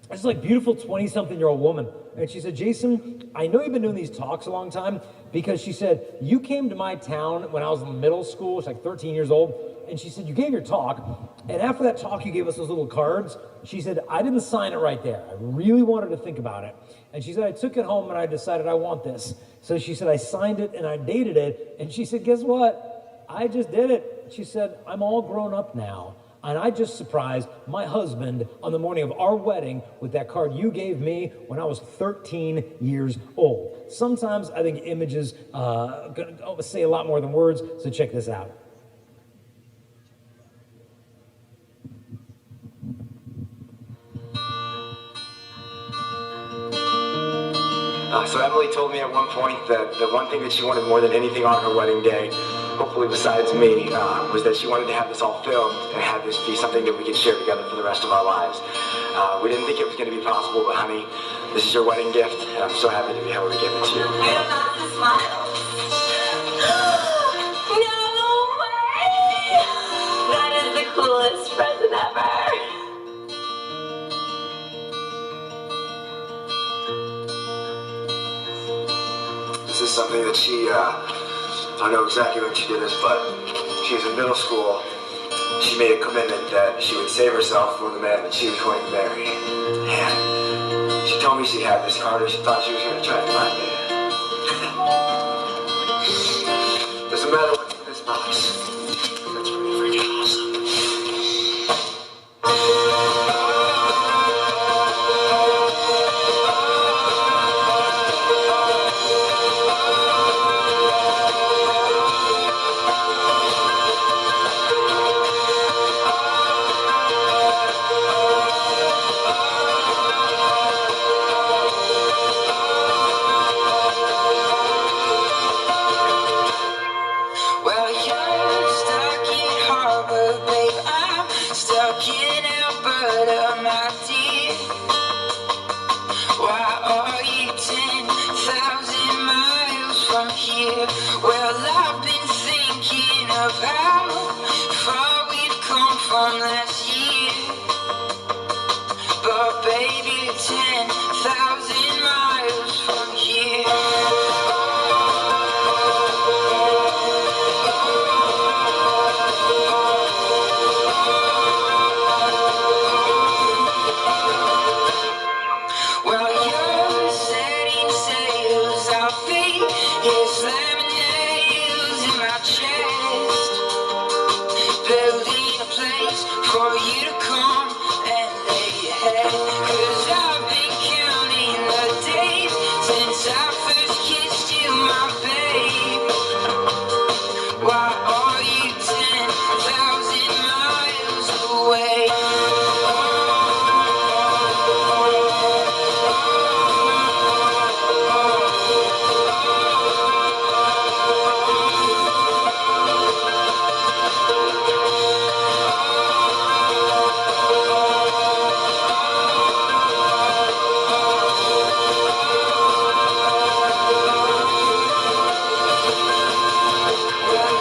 It's like beautiful 20-something-year-old woman. And she said, Jason, I know you've been doing these talks a long time because she said, you came to my town when I was in middle school, she's like 13 years old, and she said, you gave your talk, and after that talk, you gave us those little cards. She said, I didn't sign it right there. I really wanted to think about it. And she said, I took it home and I decided I want this. So she said, I signed it and I dated it. And she said, guess what? I just did it. She said, I'm all grown up now. And I just surprised my husband on the morning of our wedding with that card you gave me when I was 13 years old. Sometimes I think images say a lot more than words, so check this out. So Emily told me at one point that the one thing that she wanted more than anything on her wedding day, hopefully besides me, was that she wanted to have this all filmed and have this be something that we could share together for the rest of our lives. We didn't think it was going to be possible, but honey, this is your wedding gift, and I'm so happy to be able to give it to you. I don't know how to smile. No way! That is the coolest present ever. This is something that I don't know exactly when she did this, but she was in middle school. She made a commitment that she would save herself for the man that she was going to marry. And she told me she had this card and she thought she was going to try to find it. Doesn't matter what's in this box. That's pretty freaking awesome. Well, you're stuck in harbor, babe. I'm stuck in Alberta, my dear. Why are you 10,000 miles from here? Well, I've been thinking of how far we've come from last year. But baby, 10,000 miles from here. Well, you're setting sails, I'll be here slamming nails in my chest, building a place for you to come and lay your head. 'Cause I've been counting the days since I first kissed you, my babe. Why are you 10,000 miles away?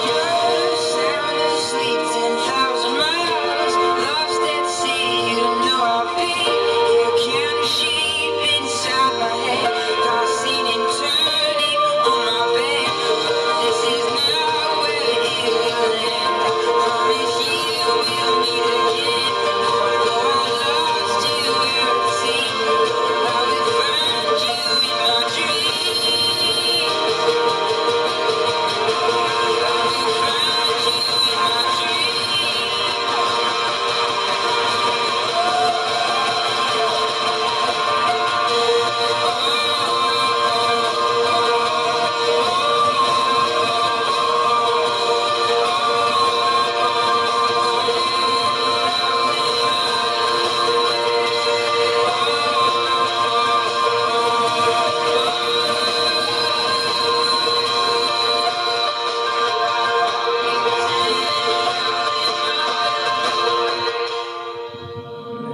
You're sound asleep, 10,000 miles, lost at sea. You know I'll be here, counting sheep inside my head, tossing and turning on my bed. This is not where it will end. I promise you we'll meet again. When I'm lost, you will see. I will find you in my dreams.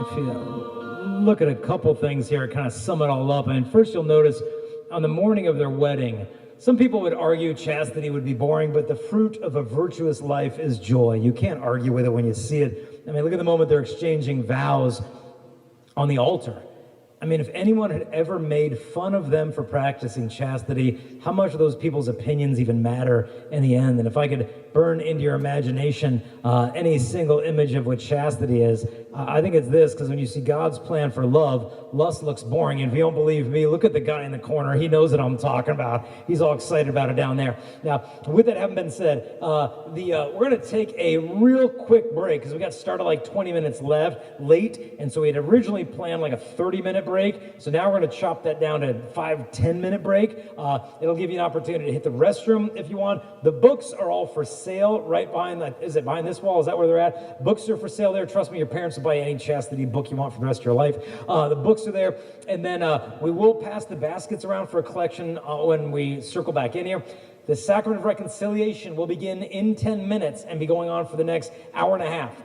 If you look at a couple things here, kind of sum it all up. And first, you'll notice on the morning of their wedding, Some people would argue chastity would be boring, but the fruit of a virtuous life is joy. You can't argue with it when you see it. I mean, look at the moment they're exchanging vows on the altar. I mean, if anyone had ever made fun of them for practicing chastity, how much of those people's opinions even matter in the end? And if I could burn into your imagination any single image of what chastity is, I think it's this, because when you see God's plan for love, lust looks boring. And if you don't believe me, look at the guy in the corner. He knows what I'm talking about. He's all excited about it down there. Now, with that having been said, we're going to take a real quick break because we got started like 20 minutes late. And so we had originally planned like a 30-minute break. So now we're going to chop that down to a 5-10-minute break. It'll give you an opportunity to hit the restroom if you want. The books are all for sale right behind that. Is it behind this wall? Is that where they're at? Books are for sale there. Trust me, your parents will buy any chastity book you want for the rest of your life. The books are there. And then we will pass the baskets around for a collection when we circle back in here. The Sacrament of Reconciliation will begin in 10 minutes and be going on for the next hour and a half.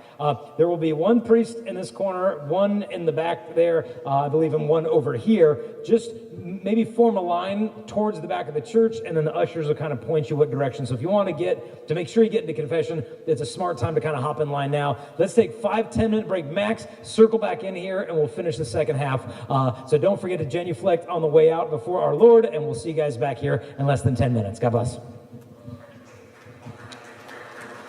There will be one priest in this corner, one in the back there, I believe, and one over here. Just maybe form a line towards the back of the church, and then the ushers will kind of point you what direction. So if you want to make sure you get into confession, it's a smart time to kind of hop in line now. Let's take 5-10-minute break max, circle back in here, and we'll finish the second half. So don't forget to genuflect on the way out before our Lord, and we'll see you guys back here in less than 10 minutes. God bless.